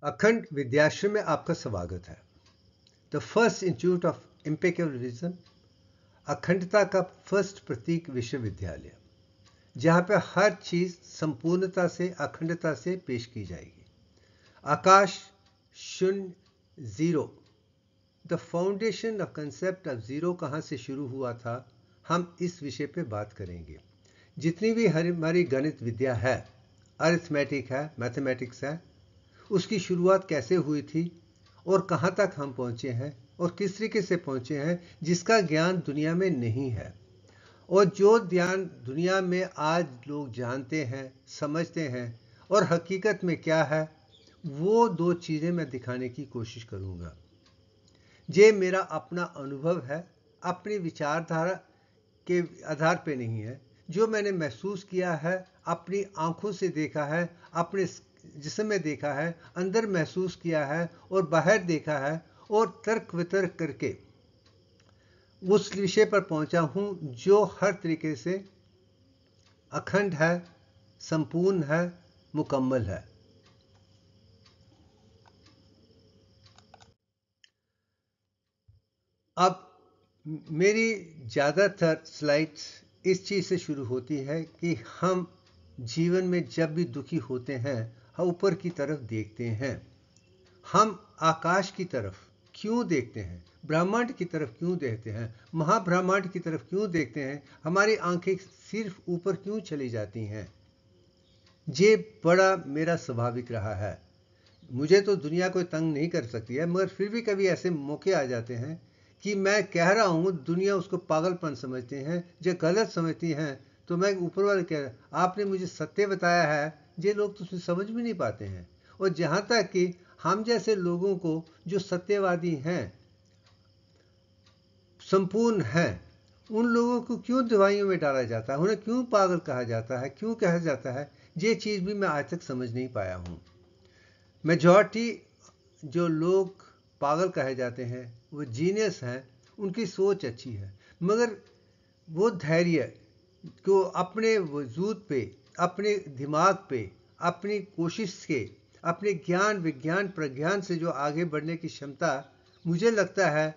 अखंड विद्याश्रम में आपका स्वागत है। The first institute of impeccable vision, अखंडता का फर्स्ट प्रतीक विश्वविद्यालय, जहाँ पे हर चीज संपूर्णता से, अखंडता से पेश की जाएगी। आकाश शून्य, zero, the foundation of concept of zero कहाँ से शुरू हुआ था, हम इस विषय पे बात करेंगे। जितनी भी हमारी गणित विद्या है, अरिथमेटिक है, मैथमेटिक्स है, उसकी शुरुआत कैसे हुई थी और कहाँ तक हम पहुँचे हैं और किस तरीके से पहुँचे हैं, जिसका ज्ञान दुनिया में नहीं है। और जो ज्ञान दुनिया में आज लोग जानते हैं, समझते हैं, और हकीकत में क्या है, वो दो चीज़ें मैं दिखाने की कोशिश करूँगा। ये मेरा अपना अनुभव है, अपनी विचारधारा के आधार पे नहीं है। जो मैंने महसूस किया है, अपनी आंखों से देखा है, अपने जिस्म में देखा है, अंदर महसूस किया है और बाहर देखा है, और तर्क वितर्क करके उस विषय पर पहुंचा हूं जो हर तरीके से अखंड है, संपूर्ण है, मुकम्मल है। अब मेरी ज़्यादातर स्लाइड्स इस चीज़ से शुरू होती है कि हम जीवन में जब भी दुखी होते हैं, हम ऊपर की तरफ देखते हैं। हम आकाश की तरफ क्यों देखते हैं, ब्रह्मांड की तरफ क्यों देखते हैं, महाब्रह्मांड की तरफ क्यों देखते हैं, हमारी आंखें सिर्फ ऊपर क्यों चली जाती हैं। ये बड़ा मेरा स्वाभाविक रहा है। मुझे तो दुनिया कोई तंग नहीं कर सकती है, मगर फिर भी कभी ऐसे मौके आ जाते हैं कि मैं कह रहा हूँ, दुनिया उसको पागलपन समझते हैं, जो गलत समझती हैं, तो मैं ऊपर वाले कह रहा, आपने मुझे सत्य बताया है, ये लोग तो उसमें समझ भी नहीं पाते हैं। और जहाँ तक कि हम जैसे लोगों को जो सत्यवादी हैं, संपूर्ण हैं, उन लोगों को क्यों दवाइयों में डाला जाता है, उन्हें क्यों पागल कहा जाता है, क्यों कहा जाता है, ये चीज़ भी मैं आज तक समझ नहीं पाया हूँ। मेजॉरिटी जो लोग पागल कहे जाते हैं, वो जीनियस हैं, उनकी सोच अच्छी है, मगर वो धैर्य को अपने वजूद पे, अपने दिमाग पे, अपनी कोशिश के, अपने ज्ञान विज्ञान प्रज्ञान से जो आगे बढ़ने की क्षमता, मुझे लगता है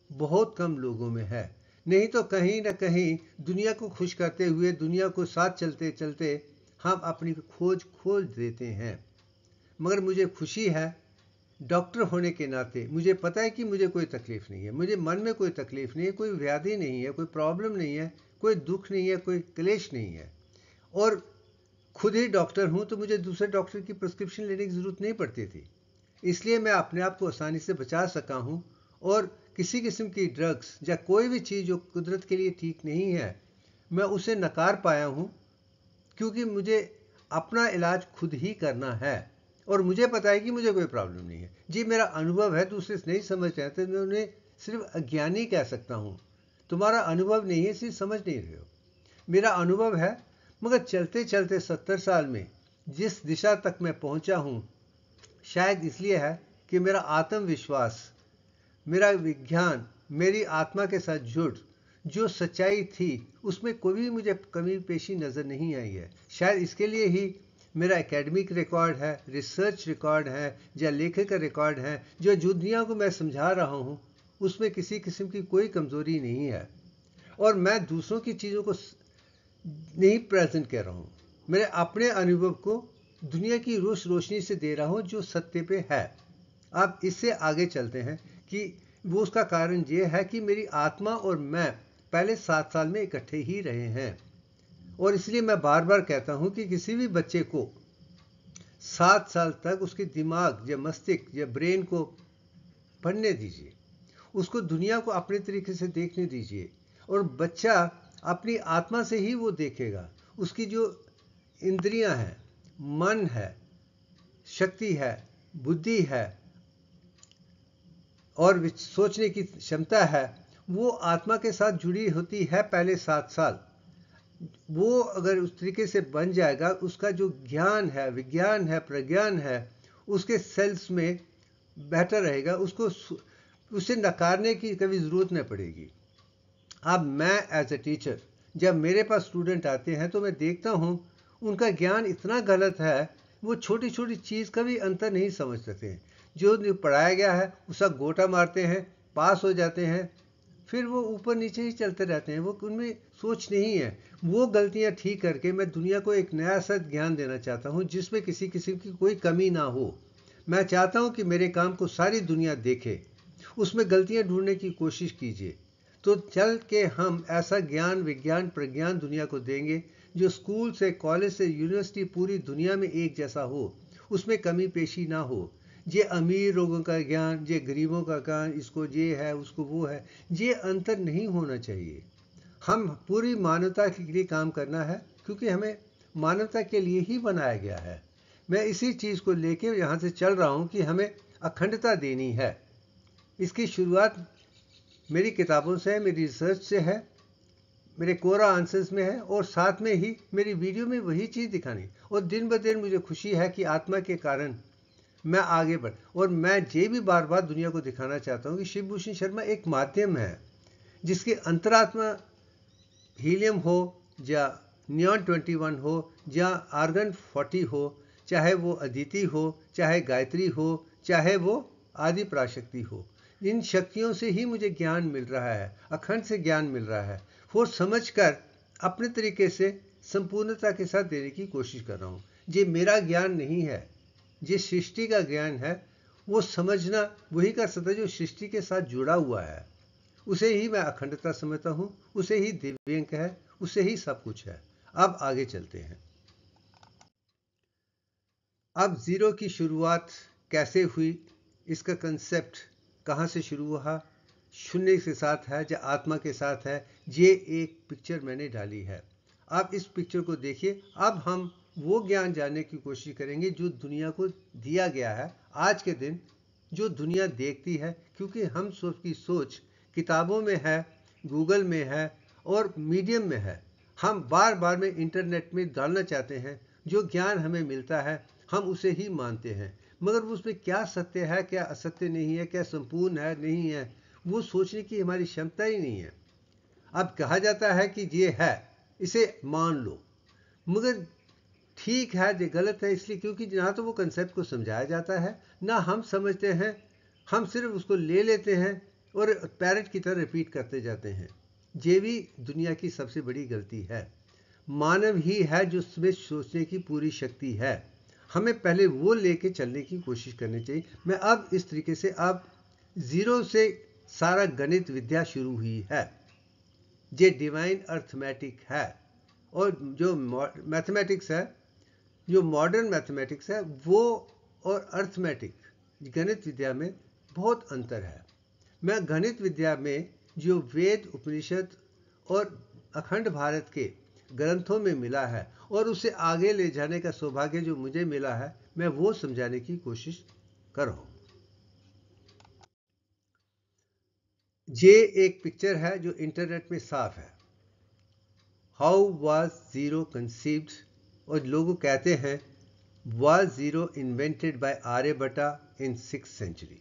बहुत कम लोगों में है। नहीं तो कहीं ना कहीं दुनिया को खुश करते हुए, दुनिया को साथ चलते चलते हम अपनी खोज खोज देते हैं। मगर मुझे खुशी है, डॉक्टर होने के नाते मुझे पता है कि मुझे कोई तकलीफ नहीं है, मुझे मन में कोई तकलीफ नहीं है, कोई व्याधि नहीं है, कोई प्रॉब्लम नहीं है, कोई दुख नहीं है, कोई क्लेश नहीं है। और खुद ही डॉक्टर हूं, तो मुझे दूसरे डॉक्टर की प्रिस्क्रिप्शन लेने की ज़रूरत नहीं पड़ती थी। इसलिए मैं अपने आप को आसानी से बचा सका हूं, और किसी किस्म की ड्रग्स या कोई भी चीज़ जो कुदरत के लिए ठीक नहीं है, मैं उसे नकार पाया हूं, क्योंकि मुझे अपना इलाज खुद ही करना है और मुझे पता है कि मुझे कोई प्रॉब्लम नहीं है। जी, मेरा अनुभव है, दूसरे नहीं समझते हैं तो मैं उन्हें सिर्फ अज्ञानी कह सकता हूँ। तुम्हारा अनुभव नहीं है, सिर्फ समझ नहीं रहे हो। मेरा अनुभव है, मगर चलते चलते 70 साल में जिस दिशा तक मैं पहुँचा हूँ, शायद इसलिए है कि मेरा आत्मविश्वास, मेरा विज्ञान, मेरी आत्मा के साथ जुड़ जो सच्चाई थी, उसमें कोई भी मुझे कमी पेशी नज़र नहीं आई है। शायद इसके लिए ही मेरा एकेडमिक रिकॉर्ड है, रिसर्च रिकॉर्ड है, या लेखक का रिकॉर्ड है, जो दुनिया को मैं समझा रहा हूँ, उसमें किसी किस्म की कोई कमज़ोरी नहीं है। और मैं दूसरों की चीज़ों को नहीं प्रेजेंट कर रहा हूँ, मेरे अपने अनुभव को दुनिया की रोशनी से दे रहा हूँ जो सत्य पे है। अब इससे आगे चलते हैं कि वो उसका कारण ये है कि मेरी आत्मा और मैं पहले 7 साल में इकट्ठे ही रहे हैं, और इसलिए मैं बार बार कहता हूं कि किसी भी बच्चे को 7 साल तक उसके दिमाग या मस्तिष्क या ब्रेन को पढ़ने दीजिए, उसको दुनिया को अपने तरीके से देखने दीजिए, और बच्चा अपनी आत्मा से ही वो देखेगा। उसकी जो इंद्रियां हैं, मन है, शक्ति है, बुद्धि है और सोचने की क्षमता है, वो आत्मा के साथ जुड़ी होती है पहले 7 साल। वो अगर उस तरीके से बन जाएगा, उसका जो ज्ञान है, विज्ञान है, प्रज्ञान है, उसके सेल्स में बेहतर रहेगा, उसको उसे नकारने की कभी ज़रूरत नहीं पड़ेगी। अब मैं एज ए टीचर जब मेरे पास स्टूडेंट आते हैं तो मैं देखता हूँ उनका ज्ञान इतना गलत है वो छोटी छोटी चीज़ का भी अंतर नहीं समझ सकते हैं। जो पढ़ाया गया है उसका गोटा मारते हैं, पास हो जाते हैं, फिर वो ऊपर नीचे ही चलते रहते हैं। वो उनमें सोच नहीं है। वो गलतियां ठीक करके मैं दुनिया को एक नया सा ज्ञान देना चाहता हूँ जिसमें किसी किस्म की कोई कमी ना हो। मैं चाहता हूँ कि मेरे काम को सारी दुनिया देखे, उसमें गलतियां ढूंढने की कोशिश कीजिए। तो चल के हम ऐसा ज्ञान, विज्ञान, प्रज्ञान दुनिया को देंगे जो स्कूल से, कॉलेज से, यूनिवर्सिटी पूरी दुनिया में एक जैसा हो, उसमें कमी पेशी ना हो। ये अमीर लोगों का ज्ञान, ये गरीबों का ज्ञान, इसको ये है, उसको वो है, ये अंतर नहीं होना चाहिए। हम पूरी मानवता के लिए काम करना है क्योंकि हमें मानवता के लिए ही बनाया गया है। मैं इसी चीज़ को लेके यहाँ से चल रहा हूँ कि हमें अखंडता देनी है। इसकी शुरुआत मेरी किताबों से है, मेरी रिसर्च से है, मेरे कोरा आंसर्स में है, और साथ में ही मेरी वीडियो में वही चीज़ दिखानी। और दिन ब दिन मुझे खुशी है कि आत्मा के कारण मैं आगे बढ़, और मैं ये भी बार बार दुनिया को दिखाना चाहता हूँ कि शिवभूषण शर्मा एक माध्यम है जिसकी अंतरात्मा हीलियम हो या नियॉन 21 हो या आर्गन 40 हो, चाहे वो अदिति हो, चाहे गायत्री हो, चाहे वो आदि पराशक्ति हो, इन शक्तियों से ही मुझे ज्ञान मिल रहा है, अखंड से ज्ञान मिल रहा है। वो समझकर अपने तरीके से संपूर्णता के साथ देने की कोशिश कर रहा हूँ। ये मेरा ज्ञान नहीं है, ये सृष्टि का ज्ञान है। वो समझना वही कर सकता है जो सृष्टि के साथ जुड़ा हुआ है। उसे ही मैं अखंडता समझता हूँ, उसे ही दिव्यांग है, उसे ही सब कुछ है। अब आगे चलते हैं। अब जीरो की शुरुआत कैसे हुई, इसका कंसेप्ट कहाँ से शुरू हुआ, शून्य के साथ है या आत्मा के साथ है, ये एक पिक्चर मैंने डाली है। आप इस पिक्चर को देखिए। अब हम वो ज्ञान जानने की कोशिश करेंगे जो दुनिया को दिया गया है आज के दिन, जो दुनिया देखती है, क्योंकि हम की सोच किताबों में है, गूगल में है और मीडियम में है। हम बार बार में इंटरनेट में डालना चाहते हैं। जो ज्ञान हमें मिलता है हम उसे ही मानते हैं, मगर उसमें क्या सत्य है, क्या असत्य नहीं है, क्या संपूर्ण है, नहीं है, वो सोचने की हमारी क्षमता ही नहीं है। अब कहा जाता है कि ये है, इसे मान लो, मगर ठीक है ये गलत है, इसलिए क्योंकि ना तो वो कंसेप्ट को समझाया जाता है, ना हम समझते हैं। हम सिर्फ उसको ले लेते हैं और पैरट की तरह रिपीट करते जाते हैं। ये भी दुनिया की सबसे बड़ी गलती है। मानव ही है जो उसमें सोचने की पूरी शक्ति है। हमें पहले वो लेके चलने की कोशिश करनी चाहिए। मैं अब इस तरीके से, अब जीरो से सारा गणित विद्या शुरू हुई है। ये डिवाइन अर्थमेटिक है, और जो मैथमेटिक्स है, जो मॉडर्न मैथमेटिक्स है, वो और अर्थमेटिक गणित विद्या में बहुत अंतर है। मैं गणित विद्या में जो वेद, उपनिषद और अखंड भारत के ग्रंथों में मिला है और उसे आगे ले जाने का सौभाग्य जो मुझे मिला है, मैं वो समझाने की कोशिश कर रहा हूँ। ये एक पिक्चर है जो इंटरनेट में साफ है। हाउ वाज जीरो कंसीव्ड, और लोग कहते हैं was zero invented by Aryabhatta in 6th century.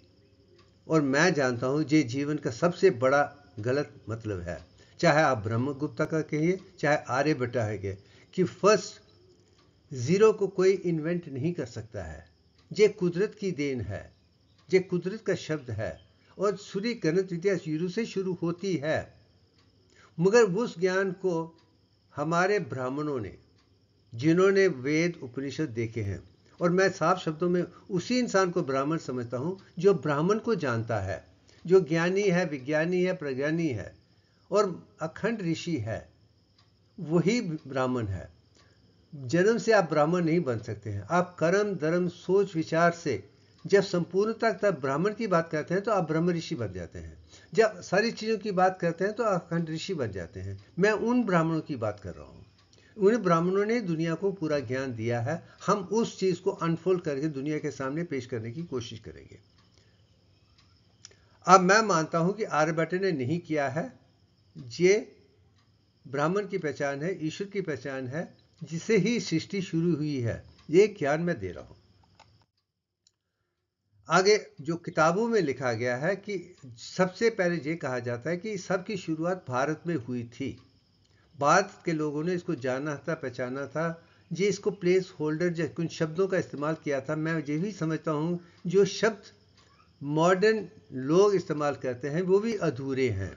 और मैं जानता हूँ ये जीवन का सबसे बड़ा गलत मतलब है। चाहे आप ब्रह्मगुप्ता का कहिए, चाहे आर्यभट्टा है, कि फर्स्ट जीरो को कोई इन्वेंट नहीं कर सकता है। ये कुदरत की देन है, ये कुदरत का शब्द है, और सूर्य गणित विद्या शुरू से शुरू होती है। मगर उस ज्ञान को हमारे ब्राह्मणों ने, जिन्होंने वेद उपनिषद देखे हैं, और मैं साफ शब्दों में उसी इंसान को ब्राह्मण समझता हूँ जो ब्राह्मण को जानता है, जो ज्ञानी है, विज्ञानी है, प्रज्ञानी है और अखंड ऋषि है, वही ब्राह्मण है। जन्म से आप ब्राह्मण नहीं बन सकते हैं। आप कर्म, धर्म, सोच, विचार से जब संपूर्णता तक ब्राह्मण की बात करते हैं तो आप ब्रह्म ऋषि बन जाते हैं। जब सारी चीज़ों की बात करते हैं तो आप अखंड ऋषि बन जाते हैं। मैं उन ब्राह्मणों की बात कर रहा हूँ। उन ब्राह्मणों ने दुनिया को पूरा ज्ञान दिया है। हम उस चीज़ को अनफोल्ड करके दुनिया के सामने पेश करने की कोशिश करेंगे। अब मैं मानता हूँ कि आर्यभट्ट ने नहीं किया है। ये ब्राह्मण की पहचान है, ईश्वर की पहचान है, जिसे ही सृष्टि शुरू हुई है। ये ज्ञान मैं दे रहा हूं। आगे जो किताबों में लिखा गया है कि सबसे पहले ये कहा जाता है कि सबकी शुरुआत भारत में हुई थी। भारत के लोगों ने इसको जाना था, पहचाना था, जे इसको प्लेस होल्डर जैसे कुछ शब्दों का इस्तेमाल किया था, मैं ये भी समझता हूँ जो शब्द मॉडर्न लोग इस्तेमाल करते हैं वो भी अधूरे हैं।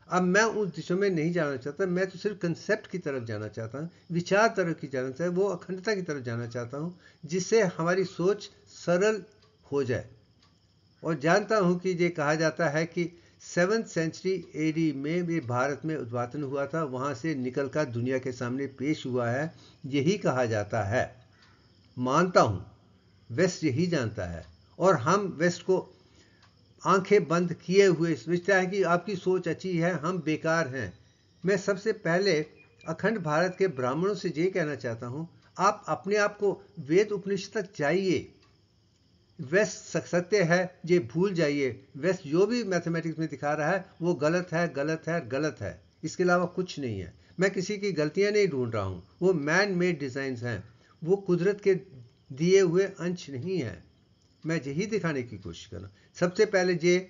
अब मैं उस दिशा में नहीं जाना चाहता, मैं तो सिर्फ कंसेप्ट की तरफ जाना चाहता हूँ, विचार तरफ की जाना चाहता हूँ, वो अखंडता की तरफ जाना चाहता हूँ जिससे हमारी सोच सरल हो जाए। और जानता हूँ कि ये कहा जाता है कि 7th सेंचुरी एडी में भी भारत में उद्घाटन हुआ था, वहाँ से निकलकर दुनिया के सामने पेश हुआ है, यही कहा जाता है। मानता हूँ वेस्ट यही जानता है और हम वेस्ट को आंखें बंद किए हुए सोचता है कि आपकी सोच अच्छी है, हम बेकार हैं। मैं सबसे पहले अखंड भारत के ब्राह्मणों से ये कहना चाहता हूँ, आप अपने आप को वेद उपनिषद तक जाइए। वेस्ट सत्य है ये भूल जाइए। वेस्ट जो भी मैथमेटिक्स में दिखा रहा है वो गलत है, गलत है, गलत है, इसके अलावा कुछ नहीं है। मैं किसी की गलतियां नहीं ढूंढ रहा हूँ, वो मैन मेड डिजाइन्स हैं, वो कुदरत के दिए हुए अंश नहीं है। मैं यही दिखाने की कोशिश कर रहा हूँ। सबसे पहले ये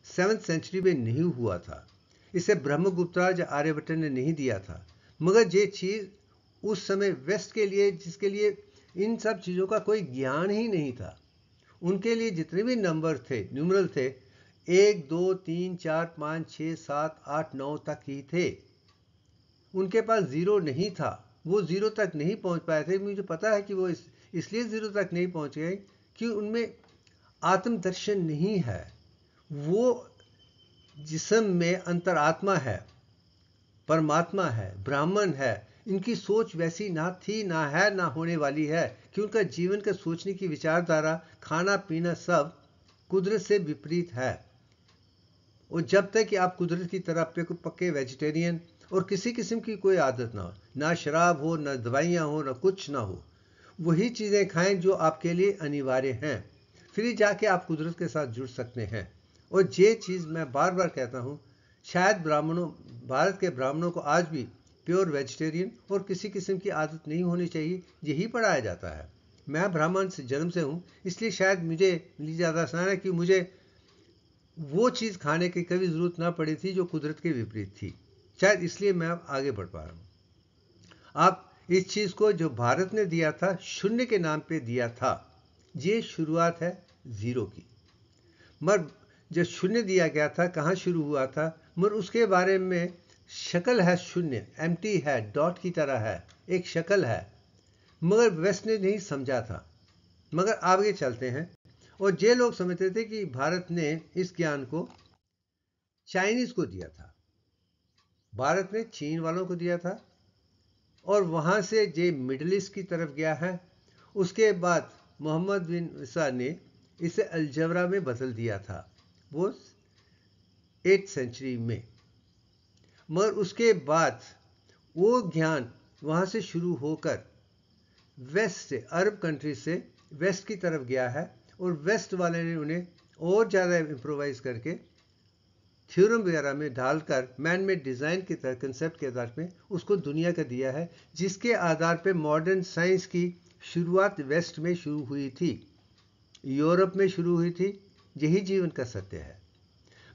7th सेंचुरी में नहीं हुआ था, इसे ब्रह्मगुप्ता या आर्यभट्ट ने नहीं दिया था, मगर ये चीज़ उस समय वेस्ट के लिए, जिसके लिए इन सब चीज़ों का कोई ज्ञान ही नहीं था, उनके लिए जितने भी नंबर थे, न्यूमरल थे, 1 2 3 4 5 6 7 8 9 तक ही थे। उनके पास जीरो नहीं था, वो जीरो तक नहीं पहुंच पाए थे। मुझे पता है कि वो इसलिए जीरो तक नहीं पहुंच गए कि उनमें आत्मदर्शन नहीं है। वो जिस्म में अंतरात्मा है, परमात्मा है, ब्राह्मण है, इनकी सोच वैसी ना थी, ना है, ना होने वाली है कि उनका जीवन का सोचने की विचारधारा, खाना पीना सब कुदरत से विपरीत है। और जब तक कि आप कुदरत की तरह पक्के वेजिटेरियन और किसी किस्म की कोई आदत ना हो, ना शराब हो, ना दवाइयाँ हो, ना कुछ ना हो, वही चीज़ें खाएं जो आपके लिए अनिवार्य हैं, फिर जाके आप कुदरत के साथ जुड़ सकते हैं। और ये चीज़ मैं बार बार कहता हूँ, शायद भारत के ब्राह्मणों को आज भी प्योर वेजिटेरियन और किसी किस्म की आदत नहीं होनी चाहिए, यही पढ़ाया जाता है। मैं ब्राह्मण से जन्म से हूँ, इसलिए शायद मुझे ज़्यादा आसान है कि मुझे वो चीज़ खाने की कभी ज़रूरत ना पड़ी थी जो कुदरत के विपरीत थी, शायद इसलिए मैं अब आगे बढ़ पा रहा हूँ। आप इस चीज़ को जो भारत ने दिया था, शून्य के नाम पे दिया था, ये शुरुआत है ज़ीरो की। मगर जब शून्य दिया गया था, कहाँ शुरू हुआ था, मगर उसके बारे में शक्ल है शून्य, एम्प्टी है, डॉट की तरह है, एक शक्ल है, मगर वेस्ट ने नहीं समझा था। मगर आगे चलते हैं, और ये लोग समझते थे कि भारत ने इस ज्ञान को चाइनीज़ को दिया था, भारत ने चीन वालों को दिया था, और वहाँ से जे मिडल ईस्ट की तरफ गया है। उसके बाद मोहम्मद बिन ईसा ने इसे अलजबरा में बदल दिया था, वो 8th सेंचुरी में। मगर उसके बाद वो ज्ञान वहाँ से शुरू होकर वेस्ट से, अरब कंट्री से वेस्ट की तरफ गया है, और वेस्ट वाले ने उन्हें और ज़्यादा इम्प्रोवाइज करके थ्योरम वगैरह में डालकर मैन मेड डिज़ाइन के तरह कंसेप्ट के आधार में उसको दुनिया का दिया है, जिसके आधार पे मॉडर्न साइंस की शुरुआत वेस्ट में शुरू हुई थी, यूरोप में शुरू हुई थी, यही जीवन का सत्य है।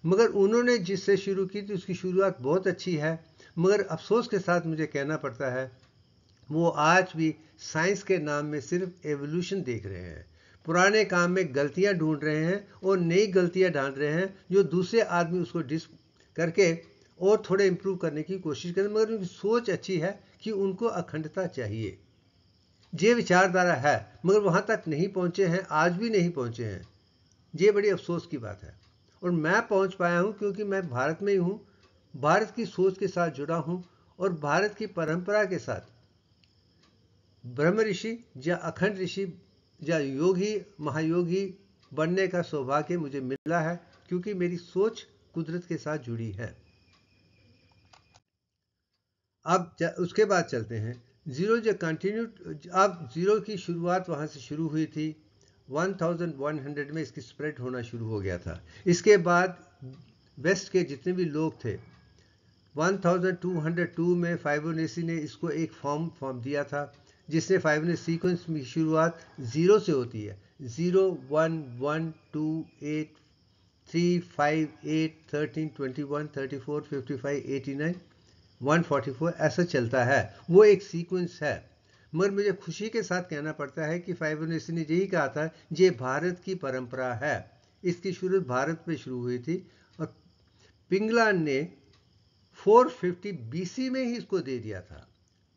मगर उन्होंने जिससे शुरू की थी उसकी शुरुआत बहुत अच्छी है, मगर अफसोस के साथ मुझे कहना पड़ता है वो आज भी साइंस के नाम में सिर्फ एवोल्यूशन देख रहे हैं, पुराने काम में गलतियां ढूंढ रहे हैं और नई गलतियां ढांढ रहे हैं जो दूसरे आदमी उसको डिस करके और थोड़े इम्प्रूव करने की कोशिश करें, मगर उनकी सोच अच्छी है कि उनको अखंडता चाहिए, ये विचारधारा है, मगर वहाँ तक नहीं पहुँचे हैं, आज भी नहीं पहुँचे हैं। ये बड़ी अफसोस की बात है। और मैं पहुँच पाया हूँ क्योंकि मैं भारत में ही हूँ, भारत की सोच के साथ जुड़ा हूँ, और भारत की परंपरा के साथ ब्रह्म ऋषि या अखंड ऋषि या योगी महायोगी बनने का सौभाग्य मुझे मिला है, क्योंकि मेरी सोच कुदरत के साथ जुड़ी है। अब उसके बाद चलते हैं ज़ीरो जो कंटिन्यू। अब ज़ीरो की शुरुआत वहाँ से शुरू हुई थी, 1100 में इसकी स्प्रेड होना शुरू हो गया था। इसके बाद वेस्ट के जितने भी लोग थे, 1202 में फाइबोनेसी ने इसको एक फॉर्म दिया था, जिसने फाइबोनेसी सीक्वेंस की शुरुआत ज़ीरो से होती है, 0 1 1 2 8 3 5 8 13 21 34 55 89 144 ऐसा चलता है, वो एक सीक्वेंस है। मगर मुझे खुशी के साथ कहना पड़ता है कि फाइबोनाची ने यही कहा था, ये भारत की परंपरा है, इसकी शुरुआत भारत में शुरू हुई थी और पिंगलान ने 450 बीसी में ही इसको दे दिया था।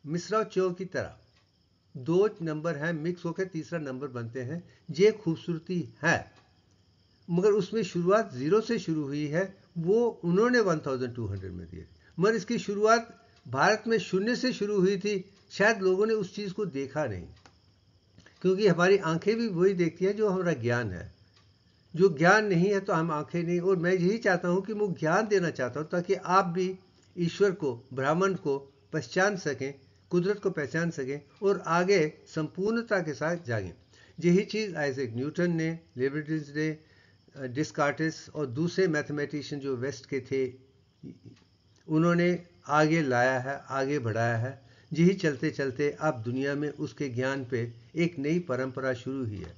मिश्रा चौ की तरह दो नंबर हैं मिक्स होकर तीसरा नंबर बनते हैं, ये खूबसूरती है। मगर उसमें शुरुआत 0 से शुरू हुई है, वो उन्होंने 1200 में दिए, मगर इसकी शुरुआत भारत में 0 से शुरू हुई थी। शायद लोगों ने उस चीज़ को देखा नहीं, क्योंकि हमारी आंखें भी वही देखती हैं जो हमारा ज्ञान है। जो ज्ञान नहीं है तो हम आंखें नहीं। और मैं यही चाहता हूँ कि मैं ज्ञान देना चाहता हूँ ताकि आप भी ईश्वर को, ब्राह्मण को पहचान सकें, कुदरत को पहचान सकें और आगे संपूर्णता के साथ जागें। यही चीज़ आइजैक न्यूटन ने, लेबनिज़ ने, डिस्कार्टिस और दूसरे मैथमेटिशियन जो वेस्ट के थे, उन्होंने आगे लाया है, आगे बढ़ाया है। यही चलते चलते अब दुनिया में उसके ज्ञान पे एक नई परंपरा शुरू हुई है।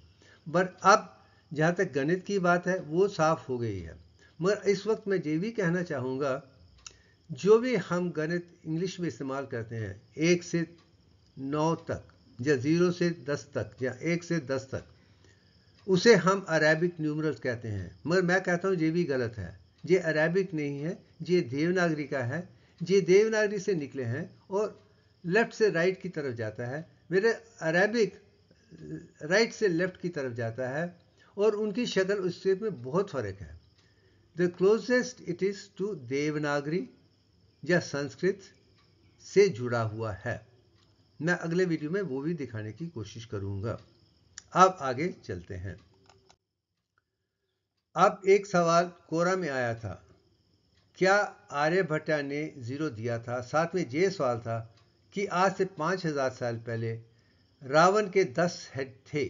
पर अब जहाँ तक गणित की बात है वो साफ हो गई है। मगर इस वक्त मैं ये भी कहना चाहूँगा, जो भी हम गणित इंग्लिश में इस्तेमाल करते हैं 1 से 9 तक या 0 से 10 तक या 1 से 10 तक, उसे हम अरेबिक न्यूमरल्स कहते हैं। मगर मैं कहता हूँ ये भी गलत है। ये अरेबिक नहीं है, ये देवनागरी का है। ये देवनागरी से निकले हैं और लेफ्ट से राइट की तरफ जाता है। मेरे अरेबिक राइट से लेफ्ट की तरफ जाता है और उनकी शक्ल उससे में बहुत फ़र्क है। The closest it is to Devanagari या संस्कृत से जुड़ा हुआ है। मैं अगले वीडियो में वो भी दिखाने की कोशिश करूँगा। अब आगे चलते हैं। अब एक सवाल कोरा में आया था, क्या आर्यभट्ट ने 0 दिया था। साथ में ये सवाल था कि आज से 5000 साल पहले रावण के 10 हेड थे,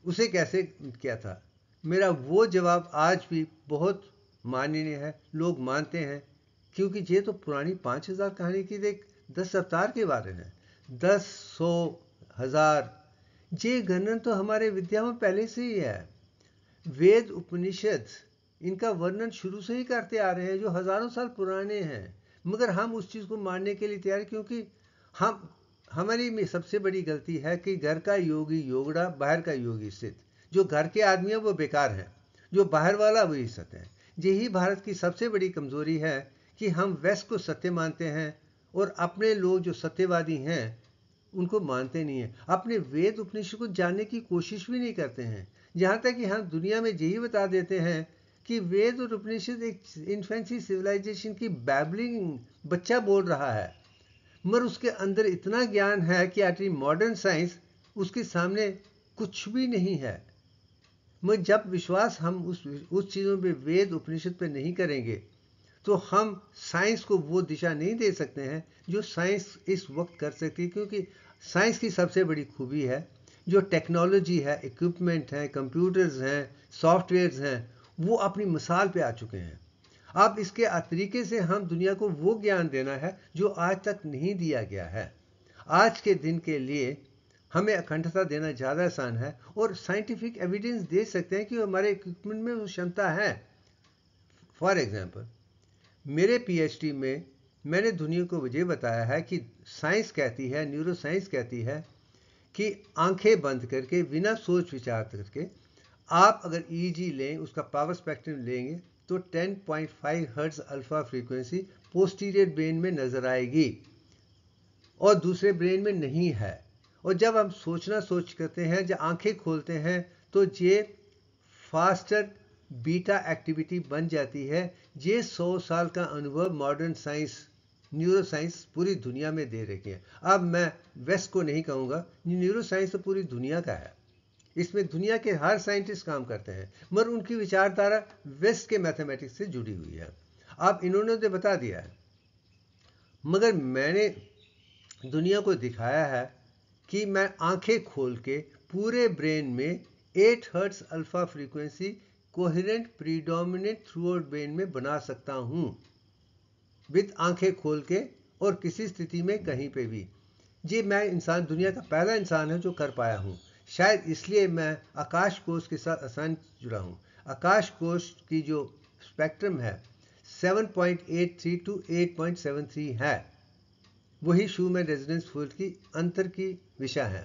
उसे कैसे किया था। मेरा वो जवाब आज भी बहुत माननीय है, लोग मानते हैं, क्योंकि ये तो पुरानी 5000 कहानी की एक 10 अवतार के बारे में। 10, 100, 1000 ये गणन तो हमारे विद्या में पहले से ही है। वेद उपनिषद इनका वर्णन शुरू से ही करते आ रहे हैं, जो हजारों साल पुराने हैं। मगर हम उस चीज़ को मानने के लिए तैयार, क्योंकि हमारी में सबसे बड़ी गलती है कि घर का योगी योगड़ा, बाहर का योगी सिद्ध। जो घर के आदमी है वो बेकार है, जो बाहर वाला वही सत्य है। यही भारत की सबसे बड़ी कमजोरी है कि हम वेस्ट को सत्य मानते हैं और अपने लोग जो सत्यवादी हैं उनको मानते नहीं हैं। अपने वेद उपनिषद को जानने की कोशिश भी नहीं करते हैं। यहाँ तक कि हम दुनिया में यही बता देते हैं कि वेद और उपनिषद एक इन्फेंसी सिविलाइजेशन की बैबलिंग बच्चा बोल रहा है, मगर उसके अंदर इतना ज्ञान है कि आज मॉडर्न साइंस उसके सामने कुछ भी नहीं है। मगर जब विश्वास हम उस चीज़ों पे, वेद उपनिषद पे नहीं करेंगे, तो हम साइंस को वो दिशा नहीं दे सकते हैं जो साइंस इस वक्त कर सकती है। क्योंकि साइंस की सबसे बड़ी खूबी है, जो टेक्नोलॉजी है, इक्विपमेंट हैं, कंप्यूटर्स हैं, सॉफ्टवेयर्स हैं, वो अपनी मिसाल पे आ चुके हैं। अब इसके तरीके से हम दुनिया को वो ज्ञान देना है जो आज तक नहीं दिया गया है। आज के दिन के लिए हमें अखंडता देना ज़्यादा आसान है और साइंटिफिक एविडेंस दे सकते हैं कि हमारे इक्विपमेंट में वो क्षमता है। फॉर एग्जाम्पल, मेरे पीएचडी में मैंने दुनिया को ये बताया है कि साइंस कहती है, न्यूरो साइंस कहती है कि आंखें बंद करके, बिना सोच विचार करके, आप अगर ईजी लें, उसका पावर स्पेक्ट्रम लेंगे, तो 10.5 hertz alpha frequency posterior brain में नजर आएगी और दूसरे ब्रेन में नहीं है। और जब हम सोच करते हैं, जब आंखें खोलते हैं, तो ये फास्टर बीटा एक्टिविटी बन जाती है। ये 100 साल का अनुभव मॉडर्न साइंस, न्यूरो साइंस पूरी दुनिया में दे रही है। अब मैं वेस्ट को नहीं कहूँगा, न्यूरो साइंस तो पूरी दुनिया का है। इसमें दुनिया के हर साइंटिस्ट काम करते हैं, मगर उनकी विचारधारा वेस्ट के मैथमेटिक्स से जुड़ी हुई है। अब इन्होंने तो बता दिया है, मगर मैंने दुनिया को दिखाया है कि मैं आंखें खोल के पूरे ब्रेन में 8 hertz alpha frequency coherent predominant through out brain में बना सकता हूँ, विद आंखें खोल के और किसी स्थिति में कहीं पे भी। ये मैं इंसान, दुनिया का पहला इंसान है जो कर पाया हूँ। शायद इसलिए मैं आकाश कोश के साथ आसान जुड़ा हूँ। आकाश कोश की जो स्पेक्ट्रम है 7.83 to 8.73 है। वही शूमैन रेजोनेंस फील्ड की अंतर की विषय है।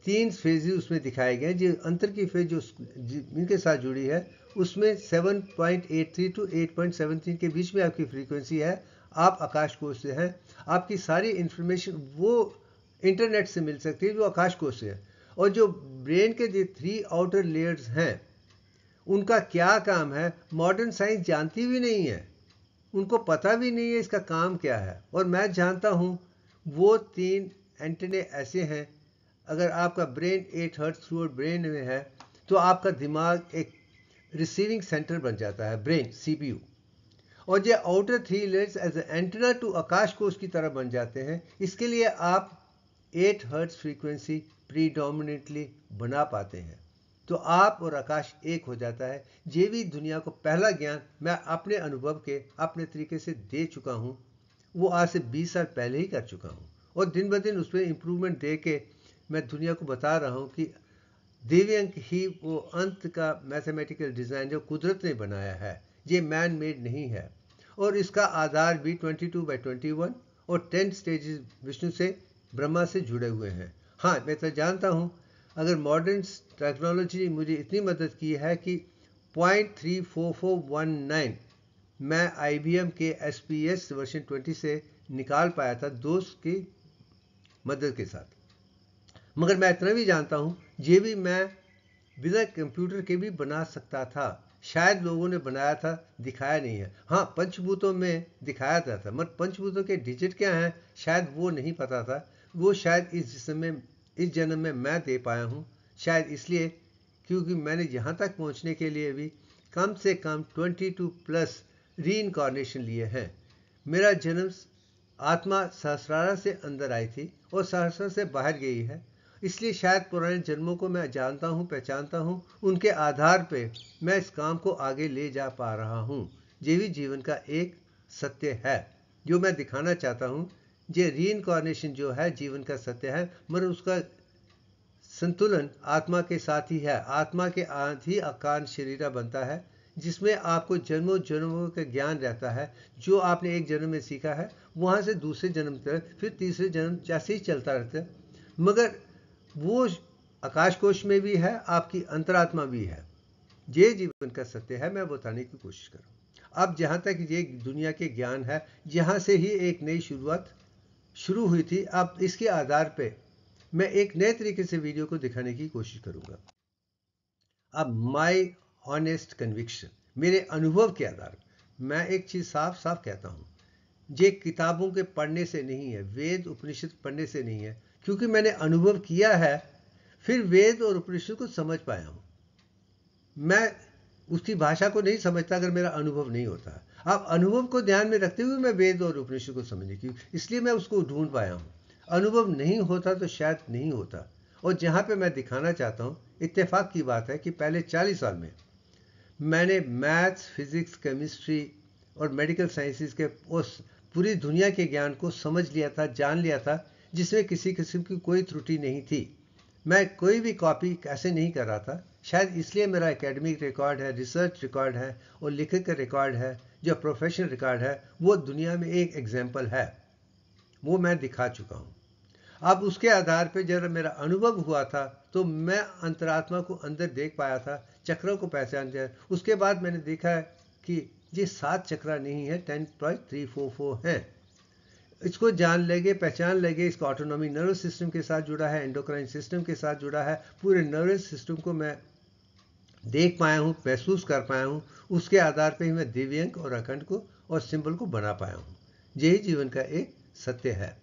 3 फेजेस उसमें दिखाए गए। जो अंतर की फेज जो इनके साथ जुड़ी है उसमें 7.83 टू 8.73 के बीच में आपकी फ्रीक्वेंसी है। आप आकाश कोश से हैं, आपकी सारी इंफॉर्मेशन वो इंटरनेट से मिल सकती है जो आकाश कोश से है। और जो ब्रेन के जो 3 आउटर लेयर्स हैं उनका क्या काम है मॉडर्न साइंस जानती भी नहीं है, उनको पता भी नहीं है इसका काम क्या है। और मैं जानता हूँ वो 3 एंटेने ऐसे हैं, अगर आपका ब्रेन 8 हर्ट्ज थ्रू ब्रेन में है तो आपका दिमाग एक रिसीविंग सेंटर बन जाता है, ब्रेन CPU। और ये outer 3 layers as antenna to आकाश कोश की तरह बन जाते हैं। इसके लिए आप 8 हर्ट्ज फ्रीक्वेंसी प्रीडोमिनेंटली बना पाते हैं, तो आप और आकाश एक हो जाता है। ये भी दुनिया को पहला ज्ञान मैं अपने अनुभव के अपने तरीके से दे चुका हूँ, वो आज से 20 साल पहले ही कर चुका हूँ। और दिन ब दिन उसमें इम्प्रूवमेंट दे के मैं दुनिया को बता रहा हूँ कि दिव्यांग ही वो अंत का मैथमेटिकल डिज़ाइन जो कुदरत ने बनाया है, ये मैन मेड नहीं है। और इसका आधार भी 22/21 और 10 स्टेजेस विष्णु से ब्रह्मा से जुड़े हुए हैं। हाँ, मैं तो जानता हूँ अगर मॉडर्न टेक्नोलॉजी मुझे इतनी मदद की है कि 0.34419 मैं IBM के SPS वर्जन 20 से निकाल पाया था दोस्त की मदद के साथ। मगर मैं इतना भी जानता हूँ ये भी मैं बिना कंप्यूटर के भी बना सकता था। शायद लोगों ने बनाया था, दिखाया नहीं है। हाँ, पंचभूतों में दिखाया था, मगर पंचभूतों के डिजिट क्या हैं शायद वो नहीं पता था। वो शायद इस जन्म में मैं दे पाया हूँ, शायद इसलिए क्योंकि मैंने यहाँ तक पहुँचने के लिए भी कम से कम 22+ री इनकारनेशन लिए हैं। मेरा जन्म आत्मा सहस्रारा से अंदर आई थी और सहस्रारा से बाहर गई है, इसलिए शायद पुराने जन्मों को मैं जानता हूँ, पहचानता हूँ। उनके आधार पे मैं इस काम को आगे ले जा पा रहा हूँ। ये भी जीवन का एक सत्य है जो मैं दिखाना चाहता हूँ। ये रीइनकार्नेशन जो है जीवन का सत्य है, मगर उसका संतुलन आत्मा के साथ ही है। आत्मा के आधी आकार शरीरा बनता है जिसमें आपको जन्मों जन्मों का ज्ञान रहता है। जो आपने एक जन्म में सीखा है वहाँ से दूसरे जन्म तक, फिर तीसरे जन्म जैसे ही चलता रहता है। मगर वो आकाश कोश में भी है, आपकी अंतरात्मा भी है। ये जीवन का सत्य है, मैं बताने की कोशिश करूँ। अब जहाँ तक ये दुनिया के ज्ञान है, यहाँ से ही एक नई शुरुआत शुरू हुई थी। अब इसके आधार पे मैं एक नए तरीके से वीडियो को दिखाने की कोशिश करूँगा। अब माई ऑनेस्ट कन्विक्शन, मेरे अनुभव के आधार पर मैं एक चीज़ साफ साफ कहता हूँ, ये किताबों के पढ़ने से नहीं है, वेद उपनिषद पढ़ने से नहीं है, क्योंकि मैंने अनुभव किया है, फिर वेद और उपनिषद को समझ पाया हूँ। मैं उसकी भाषा को नहीं समझता अगर मेरा अनुभव नहीं होता। अब अनुभव को ध्यान में रखते हुए मैं वेद और उपनिषद को समझने की, इसलिए मैं उसको ढूंढ पाया हूँ। अनुभव नहीं होता तो शायद नहीं होता। और जहाँ पे मैं दिखाना चाहता हूँ, इत्तेफाक की बात है कि पहले 40 साल में मैंने मैथ्स, फिजिक्स, केमिस्ट्री और मेडिकल साइंसेस के उस पूरी दुनिया के ज्ञान को समझ लिया था, जान लिया था, जिसमें किसी किस्म की कोई त्रुटि नहीं थी। मैं कोई भी कॉपी ऐसे नहीं कर रहा था। शायद इसलिए मेरा एकेडमिक रिकॉर्ड है, रिसर्च रिकॉर्ड है और लिखने का रिकॉर्ड है, जो प्रोफेशनल रिकॉर्ड है, वो दुनिया में एक एग्जाम्पल है, वो मैं दिखा चुका हूँ। अब उसके आधार पे जब मेरा अनुभव हुआ था तो मैं अंतरात्मा को अंदर देख पाया था, चक्रों को पहचान किया। उसके बाद मैंने देखा है कि ये 7 चक्र नहीं है, 10.344 हैं। इसको जान लेंगे, पहचान लेंगे। इसका ऑटोनॉमी नर्वस सिस्टम के साथ जुड़ा है, एंडोक्राइन सिस्टम के साथ जुड़ा है। पूरे नर्वस सिस्टम को मैं देख पाया हूँ, महसूस कर पाया हूँ। उसके आधार पर ही मैं दिव्यांग और अखंड को और सिंबल को बना पाया हूँ। यही जीवन का एक सत्य है।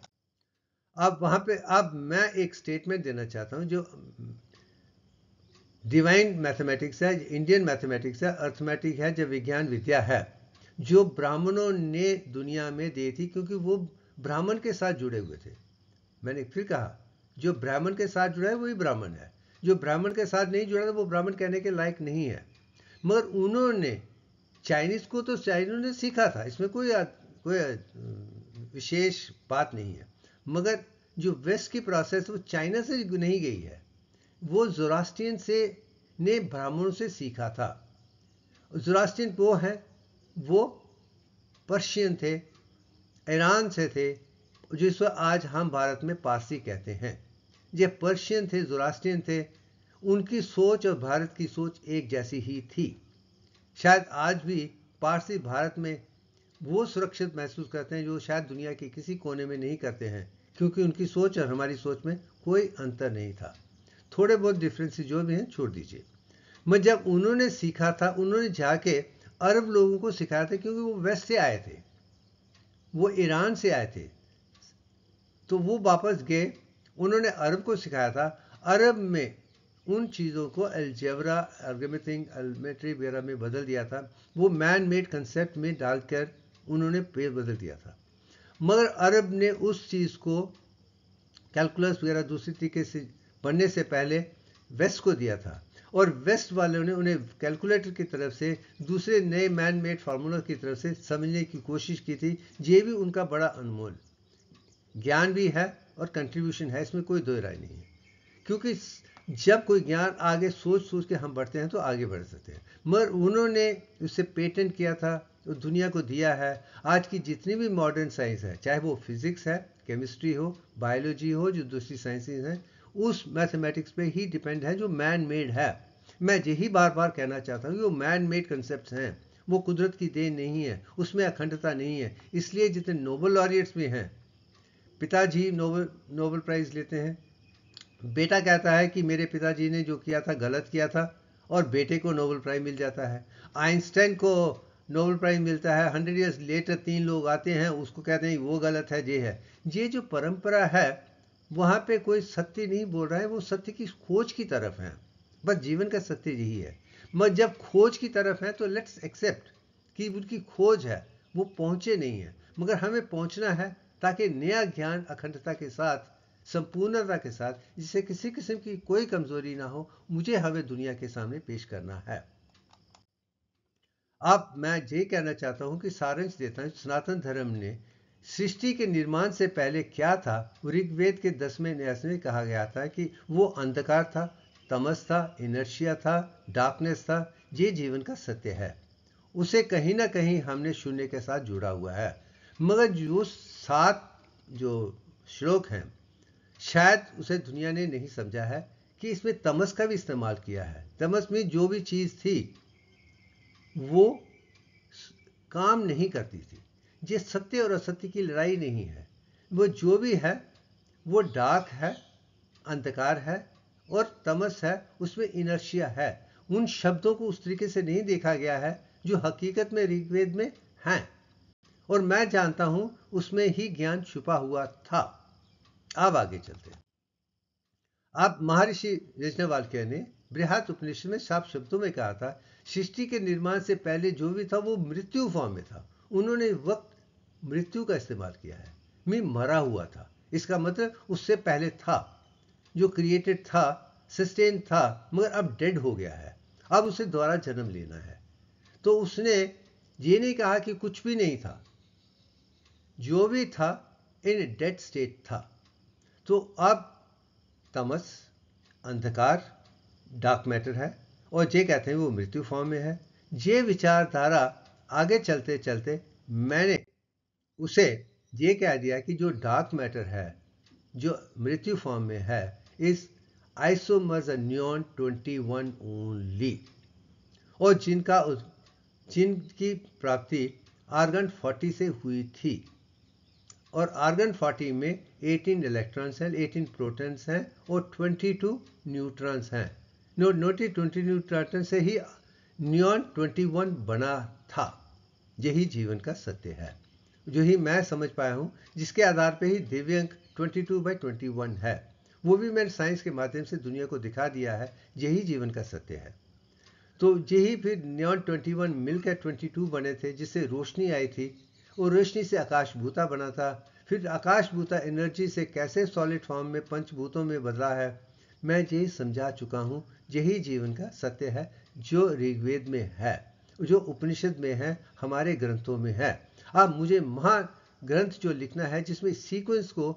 अब वहाँ पे अब मैं एक स्टेटमेंट देना चाहता हूँ जो डिवाइन मैथमेटिक्स है, इंडियन मैथमेटिक्स है, अर्थमेटिक है, जो विज्ञान विद्या है, जो ब्राह्मणों ने दुनिया में दी थी, क्योंकि वो ब्राह्मण के साथ जुड़े हुए थे। मैंने फिर कहा, जो ब्राह्मण के साथ जुड़ा है वही ब्राह्मण है। जो ब्राह्मण के साथ नहीं जुड़ा था वो ब्राह्मण कहने के लायक नहीं है। मगर उन्होंने चाइनीज को तो चाइनीज ने सीखा था, इसमें कोई विशेष बात नहीं है। मगर जो वेस्ट की प्रोसेस वो चाइना से नहीं गई है, वो ज़ोरास्ट्रियन से ने ब्राह्मणों से सीखा था। ज़ोरास्ट्रियन वो पर्शियन थे, ईरान से थे, जिसको आज हम भारत में पारसी कहते हैं। ये पर्शियन थे, ज़ोरास्ट्रियन थे, उनकी सोच और भारत की सोच एक जैसी ही थी। शायद आज भी पारसी भारत में वो सुरक्षित महसूस करते हैं जो शायद दुनिया के किसी कोने में नहीं करते हैं, क्योंकि उनकी सोच और हमारी सोच में कोई अंतर नहीं था। थोड़े बहुत डिफरेंसेस जो भी हैं छोड़ दीजिए। मैं जब उन्होंने सीखा था, उन्होंने जाके अरब लोगों को सिखाया था, क्योंकि वो वेस्ट से आए थे, वो ईरान से आए थे, तो वो वापस गए, उन्होंने अरब को सिखाया था। अरब में उन चीज़ों को अलजेब्रा, अल्गोरिथमिक, एलमेट्री वगैरह में बदल दिया था, वो मैन मेड कंसेप्ट में डालकर उन्होंने पेड़ बदल दिया था। मगर अरब ने उस चीज़ को कैलकुलस वगैरह दूसरी तरीके से पढ़ने से पहले वेस्ट को दिया था, और वेस्ट वालों ने उन्हें कैलकुलेटर की तरफ से दूसरे नए मैन मेड फार्मूला की तरफ से समझने की कोशिश की थी। ये भी उनका बड़ा अनमोल ज्ञान भी है और कंट्रीब्यूशन है, इसमें कोई दो राय नहीं है। क्योंकि जब कोई ज्ञान आगे सोच सोच के हम बढ़ते हैं तो आगे बढ़ सकते हैं, मगर उन्होंने उसे पेटेंट किया था, तो दुनिया को दिया है। आज की जितनी भी मॉडर्न साइंस है, चाहे वो फिजिक्स है, केमिस्ट्री हो, बायोलॉजी हो, जो दूसरी साइंसेज हैं, उस मैथमेटिक्स पे ही डिपेंड है जो मैन मेड है। मैं यही बार बार कहना चाहता हूँ कि वो मैन मेड कंसेप्ट हैं, वो कुदरत की देन नहीं है, उसमें अखंडता नहीं है। इसलिए जितने नोबल लॉरियट्स भी हैं, पिताजी नोबल प्राइज़ लेते हैं, बेटा कहता है कि मेरे पिताजी ने जो किया था गलत किया था, और बेटे को नोबेल प्राइज़ मिल जाता है। आइंस्टाइन को नोबेल प्राइज़ मिलता है, 100 ईयर्स लेटर 3 लोग आते हैं, उसको कहते हैं वो गलत है, ये है। ये जो परंपरा है, वहाँ पे कोई सत्य नहीं बोल रहा है, वो सत्य की खोज की तरफ है। बस जीवन का सत्य यही है। मगर जब खोज की तरफ है तो लेट्स एक्सेप्ट कि उनकी खोज है, वो पहुँचे नहीं है, मगर हमें पहुँचना है, ताकि नया ज्ञान अखंडता के साथ, संपूर्णता के साथ, जिससे किसी किस्म की कोई कमजोरी ना हो, मुझे हमें दुनिया के सामने पेश करना है। अब मैं ये कहना चाहता हूँ कि सारांश देता हूँ, सनातन धर्म ने सृष्टि के निर्माण से पहले क्या था। ऋग्वेद के 10वें न्यास में कहा गया था कि वो अंधकार था, तमस था, इनर्शिया था, डार्कनेस था। ये जीवन का सत्य है। उसे कहीं ना कहीं हमने शून्य के साथ जुड़ा हुआ है। मगर जो 7 जो श्लोक हैं, शायद उसे दुनिया ने नहीं समझा है कि इसमें तमस का भी इस्तेमाल किया है। तमस में जो भी चीज़ थी वो काम नहीं करती थी। ये सत्य और असत्य की लड़ाई नहीं है, वो जो भी है वो डार्क है, अंधकार है, और तमस है, उसमें इनर्शिया है। उन शब्दों को उस तरीके से नहीं देखा गया है जो हकीकत में ऋग्वेद में हैं, और मैं जानता हूं उसमें ही ज्ञान छुपा हुआ था। अब आगे चलते हैं। अब महर्षि याज्ञवल्क्य ने बृहत उपनिषद में साफ शब्दों में कहा था, सृष्टि के निर्माण से पहले जो भी था वो मृत्यु फॉर्म में था। उन्होंने वक्त मृत्यु का इस्तेमाल किया है, मैं मरा हुआ था, इसका मतलब उससे पहले था, जो क्रिएटेड था, सस्टेन था, मगर अब डेड हो गया है, अब उसे दोबारा जन्म लेना है। तो उसने ये नहीं कहा कि कुछ भी नहीं था, जो भी था इन डेड स्टेट था। तो अब तमस, अंधकार, डार्क मैटर है, और ये कहते हैं वो मृत्यु फॉर्म में है। ये विचारधारा आगे चलते चलते मैंने उसे ये कह दिया कि जो डार्क मैटर है, जो मृत्यु फॉर्म में है, इस आइसोमर्स न्यून 21 ओनली, और जिनकी प्राप्ति आर्गन 40 से हुई थी, और आर्गन 40 में 18 इलेक्ट्रॉन्स हैं, 18 प्रोटॉन्स हैं, और 22 न्यूट्रॉन्स हैं। नोटी 20 न्यूट्रॉन से ही न्यून 21 बना था। यही जीवन का सत्य है, जो ही मैं समझ पाया हूँ, जिसके आधार पे ही दिव्यांक 22/21 है। वो भी मैंने साइंस के माध्यम से दुनिया को दिखा दिया है। यही जीवन का सत्य है। तो यही फिर न्यून 21 मिलकर 22 बने थे, जिससे रोशनी आई थी, और रोशनी से आकाशभूता बना था। फिर आकाशभूता एनर्जी से कैसे सॉलिड फॉर्म में पंचभूतों में बदला है, मैं यही समझा चुका हूँ। यही जीवन का सत्य है, जो ऋग्वेद में है, जो उपनिषद में है, हमारे ग्रंथों में है। अब मुझे महाग्रंथ जो लिखना है, जिसमें सीक्वेंस को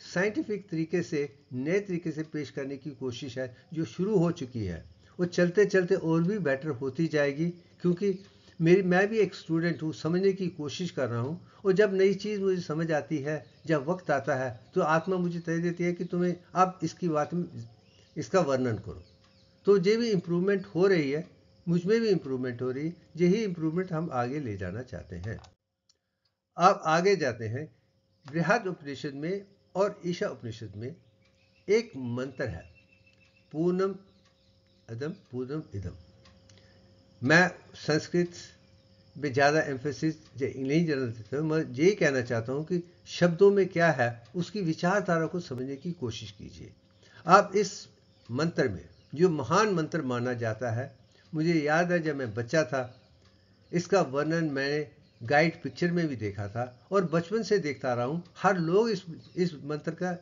साइंटिफिक तरीके से, नए तरीके से पेश करने की कोशिश है, जो शुरू हो चुकी है, वो चलते चलते और भी बेटर होती जाएगी। क्योंकि मैं भी एक स्टूडेंट हूँ, समझने की कोशिश कर रहा हूँ, और जब नई चीज़ मुझे समझ आती है, जब वक्त आता है, तो आत्मा मुझे तय देती है कि तुम्हें अब इसकी बात में इसका वर्णन करो। तो ये भी इम्प्रूवमेंट हो रही है, मुझ में भी इम्प्रूवमेंट हो रही है, यही इम्प्रूवमेंट हम आगे ले जाना चाहते हैं। अब आगे जाते हैं। बृहद उपनिषद में और ईशा उपनिषद में एक मंत्र है, पूर्णम अदम पूर्णम इदम। मैं संस्कृत में ज़्यादा एम्फेसिस नहीं जाना चाहता हूँ, मैं यही कहना चाहता हूँ कि शब्दों में क्या है उसकी विचारधारा को समझने की कोशिश कीजिए। आप इस मंत्र में, जो महान मंत्र माना जाता है, मुझे याद है जब मैं बच्चा था, इसका वर्णन मैंने गाइड पिक्चर में भी देखा था और बचपन से देखता रहा हूँ। हर लोग इस मंत्र का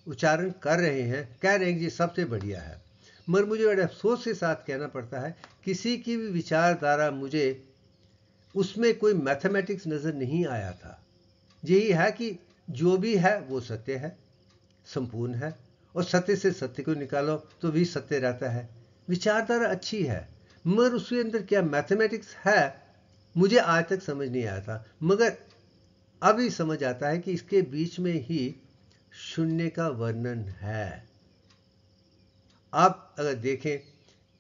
उच्चारण कर रहे हैं, कह रहे हैं कि ये सबसे बढ़िया है, मगर मुझे बड़े अफसोस के साथ कहना पड़ता है, किसी की भी विचारधारा मुझे उसमें कोई मैथमेटिक्स नज़र नहीं आया था। यही है कि जो भी है वो सत्य है, संपूर्ण है, और सत्य से सत्य को निकालो तो भी सत्य रहता है। विचारधारा अच्छी है, मगर उसके अंदर क्या मैथमेटिक्स है मुझे आज तक समझ नहीं आया था, मगर अभी समझ आता है कि इसके बीच में ही शून्य का वर्णन है। आप अगर देखें,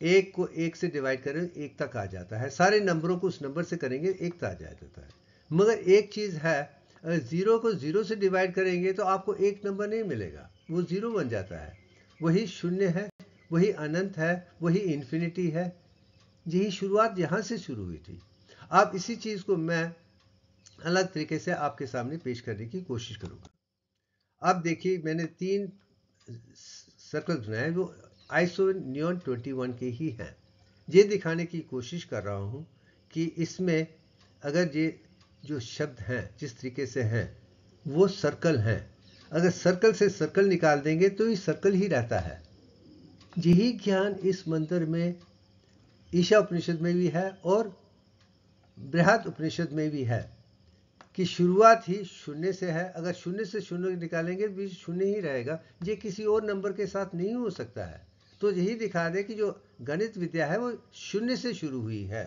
एक को एक से डिवाइड करें एक तक आ जाता है, सारे नंबरों को उस नंबर से करेंगे एक तक आ जाता है। मगर एक चीज़ है, अगर ज़ीरो को ज़ीरो से डिवाइड करेंगे तो आपको एक नंबर नहीं मिलेगा, वो ज़ीरो बन जाता है। वही शून्य है, वही अनंत है, वही इन्फिनिटी है। यही शुरुआत यहाँ से शुरू हुई थी। अब इसी चीज़ को मैं अलग तरीके से आपके सामने पेश करने की कोशिश करूँगा। अब देखिए, मैंने 3 सर्कल बनाए, वो आइसो नियॉन 21 के ही हैं। ये दिखाने की कोशिश कर रहा हूँ कि इसमें अगर ये जो शब्द हैं जिस तरीके से हैं वो सर्कल हैं, अगर सर्कल से सर्कल निकाल देंगे तो ये सर्कल ही रहता है। यही ज्ञान इस मंत्र में, ईशा उपनिषद में भी है और बृहद उपनिषद में भी है, कि शुरुआत ही शून्य से है। अगर शून्य से शून्य निकालेंगे भी शून्य ही रहेगा, ये किसी और नंबर के साथ नहीं हो सकता है। तो यही दिखा दे कि जो गणित विद्या है वो शून्य से शुरू हुई है।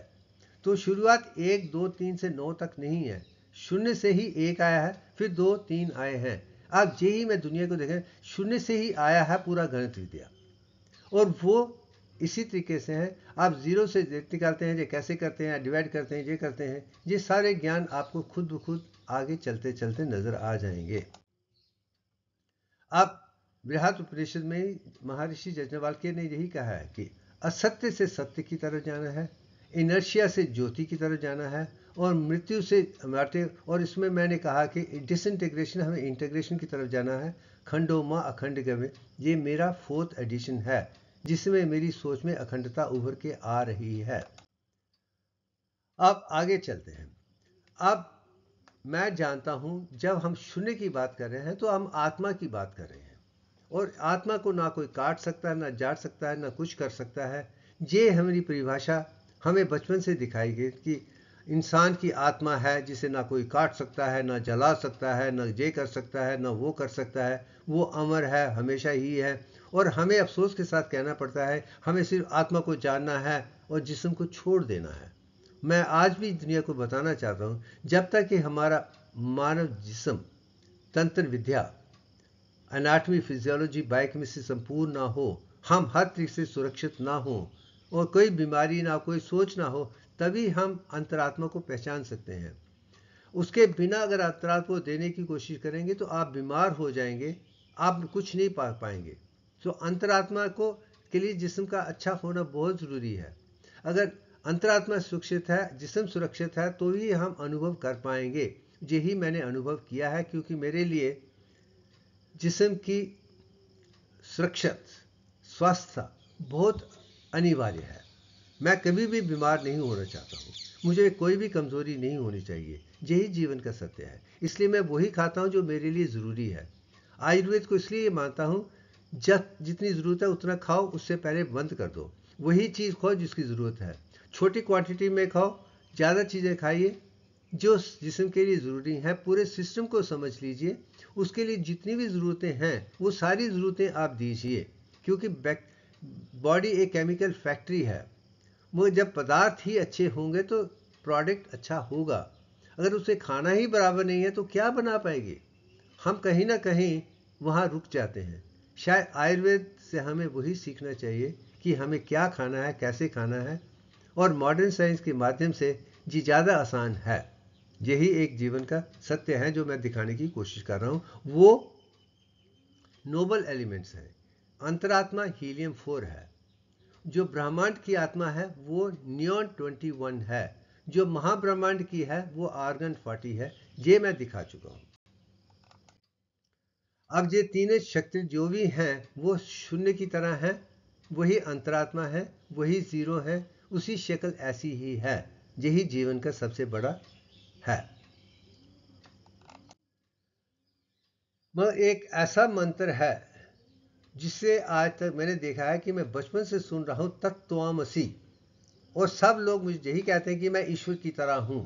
तो शुरुआत 1 2 3 से 9 तक नहीं है, शून्य से ही 1 आया है, फिर 2 3 आए हैं। आप यही मैं दुनिया को देखें, शून्य से ही आया है पूरा गणित विद्या, और वो इसी तरीके से है। आप जीरो से निकालते हैं, ये कैसे करते हैं, डिवाइड करते हैं, ये करते हैं, ये सारे ज्ञान आपको खुद ब खुद आगे चलते चलते नजर आ जाएंगे। अब बृहद उपनिषद में महर्षि याज्ञवल्क्य ने यही कहा है कि असत्य से सत्य की तरफ जाना है, इनर्शिया से ज्योति की तरफ जाना है, और मृत्यु से मृत्यु, और इसमें मैंने कहा कि डिसइंटीग्रेशन, हमें इंटीग्रेशन की तरफ जाना है। खंडो माँ अखंड गवे, ये मेरा 4th एडिशन है जिसमें मेरी सोच में अखंडता उभर के आ रही है। अब आगे चलते हैं। अब मैं जानता हूं जब हम शून्य की बात कर रहे हैं तो हम आत्मा की बात कर रहे हैं, और आत्मा को ना कोई काट सकता है, ना जाट सकता है, ना कुछ कर सकता है। ये हमारी परिभाषा हमें बचपन से दिखाई गई कि इंसान की आत्मा है जिसे ना कोई काट सकता है, ना जला सकता है, ना ये कर सकता है, ना वो कर सकता है, वो अमर है, हमेशा ही है। और हमें अफसोस के साथ कहना पड़ता है, हमें सिर्फ आत्मा को जानना है और जिस्म को छोड़ देना है। मैं आज भी दुनिया को बताना चाहता हूँ, जब तक कि हमारा मानव जिस्म, तंत्र विद्या, एनाटॉमी, फिजियोलॉजी, बायोकेमिस्ट्री संपूर्ण ना हो, हम हर तरीके से सुरक्षित ना हो, और कोई बीमारी ना, कोई सोच ना हो, तभी हम अंतरात्मा को पहचान सकते हैं। उसके बिना अगर अंतरात्मा को देने की कोशिश करेंगे तो आप बीमार हो जाएंगे, आप कुछ नहीं पा पाएंगे। तो अंतरात्मा को के लिए जिस्म का अच्छा होना बहुत ज़रूरी है। अगर अंतरात्मा सुरक्षित है, जिस्म सुरक्षित है, तो ही हम अनुभव कर पाएंगे। यही मैंने अनुभव किया है, क्योंकि मेरे लिए जिस्म की सुरक्षित स्वास्थ्य बहुत अनिवार्य है। मैं कभी भी बीमार नहीं होना चाहता हूँ, मुझे कोई भी कमज़ोरी नहीं होनी चाहिए। यही जीवन का सत्य है, इसलिए मैं वही खाता हूँ जो मेरे लिए ज़रूरी है। आयुर्वेद को इसलिए मानता हूँ, जितनी ज़रूरत है उतना खाओ, उससे पहले बंद कर दो। वही चीज़ खाओ जिसकी ज़रूरत है, छोटी क्वांटिटी में खाओ, ज़्यादा चीज़ें खाइए जो जिस्म के लिए ज़रूरी हैं। पूरे सिस्टम को समझ लीजिए, उसके लिए जितनी भी ज़रूरतें हैं वो सारी ज़रूरतें आप दीजिए, क्योंकि बॉडी एक केमिकल फैक्ट्री है। वो जब पदार्थ ही अच्छे होंगे तो प्रोडक्ट अच्छा होगा। अगर उसे खाना ही बराबर नहीं है तो क्या बना पाएगी? हम कहीं ना कहीं वहाँ रुक जाते हैं। शायद आयुर्वेद से हमें वही सीखना चाहिए कि हमें क्या खाना है, कैसे खाना है, और मॉडर्न साइंस के माध्यम से जी ज़्यादा आसान है। यही एक जीवन का सत्य है जो मैं दिखाने की कोशिश कर रहा हूँ। वो नोबल एलिमेंट्स हैं। अंतरात्मा हीलियम 4 है। जो ब्रह्मांड की आत्मा है वो नियॉन 21 है। जो महाब्रह्मांड की है वो आर्गन 40 है। ये मैं दिखा चुका हूँ। अब ये तीनों शक्ति जो भी हैं वो शून्य की तरह हैं। वही अंतरात्मा है, वही जीरो है, उसी शक्ल ऐसी ही है। यही जीवन का सबसे बड़ा है। मगर एक ऐसा मंत्र है जिसे आज तक मैंने देखा है कि मैं बचपन से सुन रहा हूं, तत्त्वमसि, और सब लोग मुझे यही कहते हैं कि मैं ईश्वर की तरह हूं।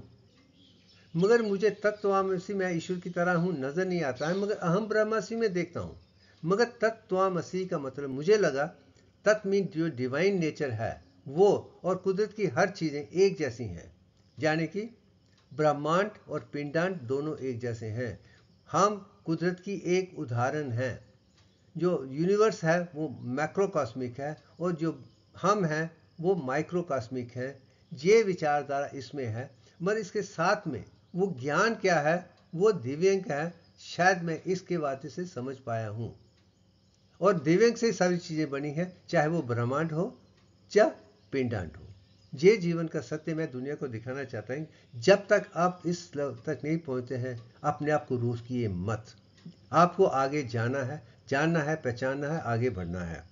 मगर मुझे तत्त्वमसि, मैं ईश्वर की तरह हूं, नजर नहीं आता है। मगर अहम ब्रह्मास्मि में देखता हूं। मगर तत्त्वमसि का मतलब मुझे लगा तत्व मीन जो डिवाइन नेचर है वो, और कुदरत की हर चीजें एक जैसी हैं। यानी कि ब्रह्मांड और पिंडांड दोनों एक जैसे हैं। हम कुदरत की एक उदाहरण हैं। जो यूनिवर्स है वो मैक्रोकॉस्मिक है और जो हम हैं वो माइक्रोकॉस्मिक है। ये विचारधारा इसमें है। मगर इसके साथ में वो ज्ञान क्या है, वो दिव्यांग है। शायद मैं इसके बातें से समझ पाया हूँ। और दिव्यांग से सारी चीज़ें बनी हैं, चाहे वो ब्रह्मांड हो या पिंडांड हो। ये जीवन का सत्य मैं दुनिया को दिखाना चाहता हूँ। जब तक आप इस लेवल तक नहीं पहुँचते हैं, अपने आप को रोकिए मत। आपको आगे जाना है, जानना है, पहचानना है, आगे बढ़ना है।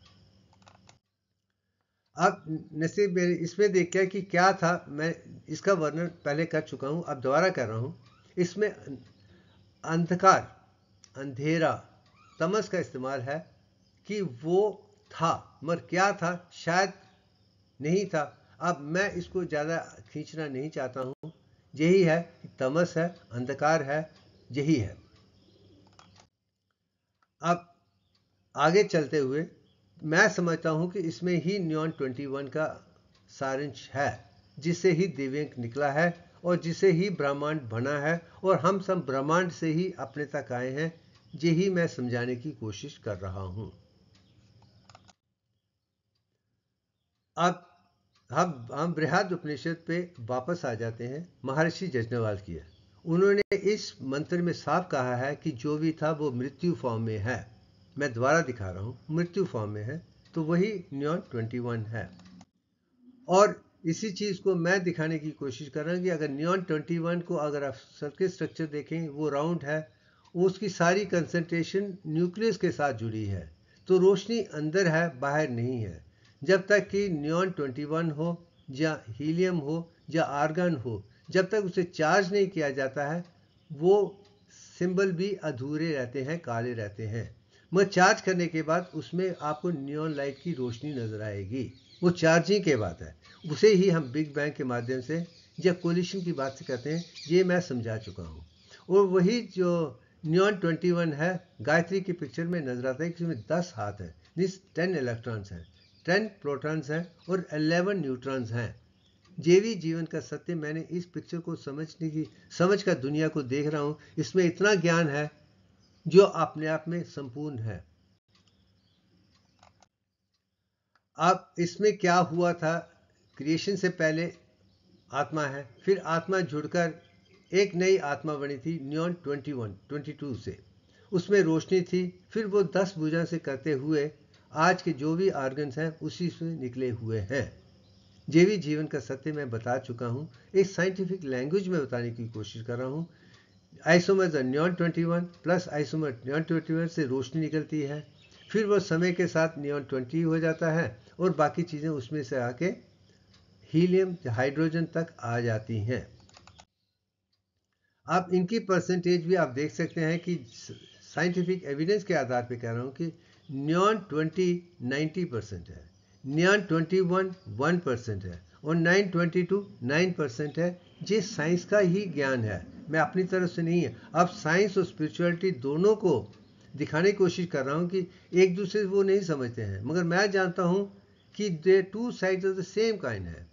अब नसीब मेरे इसमें देखा कि क्या था, मैं इसका वर्णन पहले कर चुका हूँ, अब दोबारा कर रहा हूँ। इसमें अंधकार, अंधेरा, तमस का इस्तेमाल है कि वो था, मगर क्या था शायद नहीं था। अब मैं इसको ज़्यादा खींचना नहीं चाहता हूँ। यही है, तमस है, अंधकार है, यही है। अब आगे चलते हुए मैं समझता हूं कि इसमें ही नियॉन 21 का सारांश है, जिससे ही दिव्यांग निकला है और जिसे ही ब्रह्मांड बना है, और हम सब ब्रह्मांड से ही अपने तक आए हैं। यही मैं समझाने की कोशिश कर रहा हूं। अब हम बृहद उपनिषद पे वापस आ जाते हैं। महर्षि यज्ञवल्क्य की है। उन्होंने इस मंत्र में साफ कहा है कि जो भी था वो मृत्यु फॉर्म में है। मैं दोबारा दिखा रहा हूँ, मृत्यु फॉर्म में है, तो वही नियॉन 21 है। और इसी चीज़ को मैं दिखाने की कोशिश कर रहा हूँ कि अगर नियॉन 21 को अगर आप सर्किट स्ट्रक्चर देखें, वो राउंड है, उसकी सारी कंसंट्रेशन न्यूक्लियस के साथ जुड़ी है। तो रोशनी अंदर है, बाहर नहीं है। जब तक कि नियॉन 21 हो या हीलियम हो या आर्गन हो, जब तक उसे चार्ज नहीं किया जाता है, वो सिंबल भी अधूरे रहते हैं, काले रहते हैं। मगर चार्ज करने के बाद उसमें आपको नियॉन लाइट की रोशनी नजर आएगी। वो चार्जिंग के बाद है। उसे ही हम बिग बैंग के माध्यम से या कोलिशन की बात से कहते हैं। ये मैं समझा चुका हूँ। और वही जो नियॉन 21 है, गायत्री की पिक्चर में नजर आता है कि इसमें 10 हाथ हैं, मीन्स 10 इलेक्ट्रॉन्स हैं, 10 प्रोटॉन्स हैं और 11 न्यूट्रॉन्स हैं। ये भी जीवन का सत्य मैंने इस पिक्चर को समझ कर दुनिया को देख रहा हूँ। इसमें इतना ज्ञान है जो अपने आप में संपूर्ण है। अब इसमें क्या हुआ था, क्रिएशन से पहले आत्मा है, फिर आत्मा जुड़कर एक नई आत्मा बनी थी नियॉन 22 से। उसमें रोशनी थी। फिर वो 10 भुजा से करते हुए आज के जो भी ऑर्गन्स हैं उसी से निकले हुए हैं। ये भी जीवन का सत्य मैं बता चुका हूँ। एक साइंटिफिक लैंग्वेज में बताने की कोशिश कर रहा हूँ। Isomer neon 21 plus isomer neon 21 से रोशनी निकलती है। फिर वो समय के साथ नियॉन 20 हो जाता है और बाकी चीज़ें उसमें से आके हीलियम हाइड्रोजन तक आ जाती हैं। आप इनकी परसेंटेज भी आप देख सकते हैं कि साइंटिफिक एविडेंस के आधार पे कह रहा हूँ कि नियॉन 20 90% है, नियॉन 21 1% है और 922 9% है। ये साइंस का ही ज्ञान है, मैं अपनी तरफ से नहीं है। अब साइंस और स्पिरिचुअलिटी दोनों को दिखाने की कोशिश कर रहा हूँ कि एक दूसरे वो नहीं समझते हैं, मगर मैं जानता हूँ कि the two sides of the same coin है।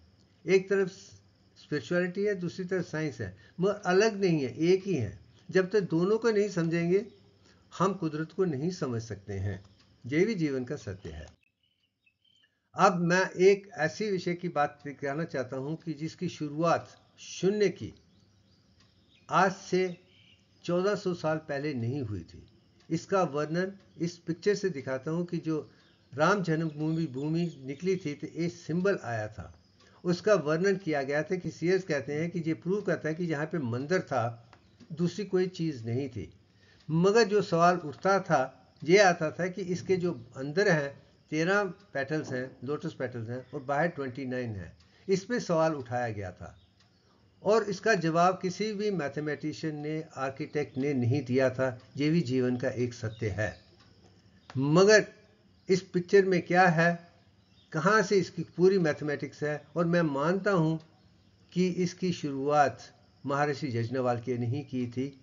एक तरफ स्पिरिचुअलिटी है, दूसरी तरफ साइंस है, मगर अलग नहीं है, एक ही है। जब तक दोनों को नहीं समझेंगे हम कुदरत को नहीं समझ सकते हैं। ये भी जीवन का सत्य है। अब मैं एक ऐसी विषय की बात कहना चाहता हूं कि जिसकी शुरुआत शून्य की आज से 1400 साल पहले नहीं हुई थी। इसका वर्णन इस पिक्चर से दिखाता हूं कि जो राम जन्मभूमि भूमि निकली थी तो एक सिंबल आया था, उसका वर्णन किया गया था कि सीयर्स कहते हैं कि ये प्रूव करता है कि यहाँ पे मंदिर था, दूसरी कोई चीज़ नहीं थी। मगर जो सवाल उठता था ये आता था कि इसके जो अंदर हैं 13 पेटल्स हैं, लोटस पेटल्स हैं, और बाहर 29 हैं। इस पे सवाल उठाया गया था और इसका जवाब किसी भी मैथमेटिशियन ने, आर्किटेक्ट ने नहीं दिया था। ये भी जीवन का एक सत्य है। मगर इस पिक्चर में क्या है, कहाँ से इसकी पूरी मैथमेटिक्स है, और मैं मानता हूँ कि इसकी शुरुआत महर्षि यज्ञवल्क्य ने ही की थी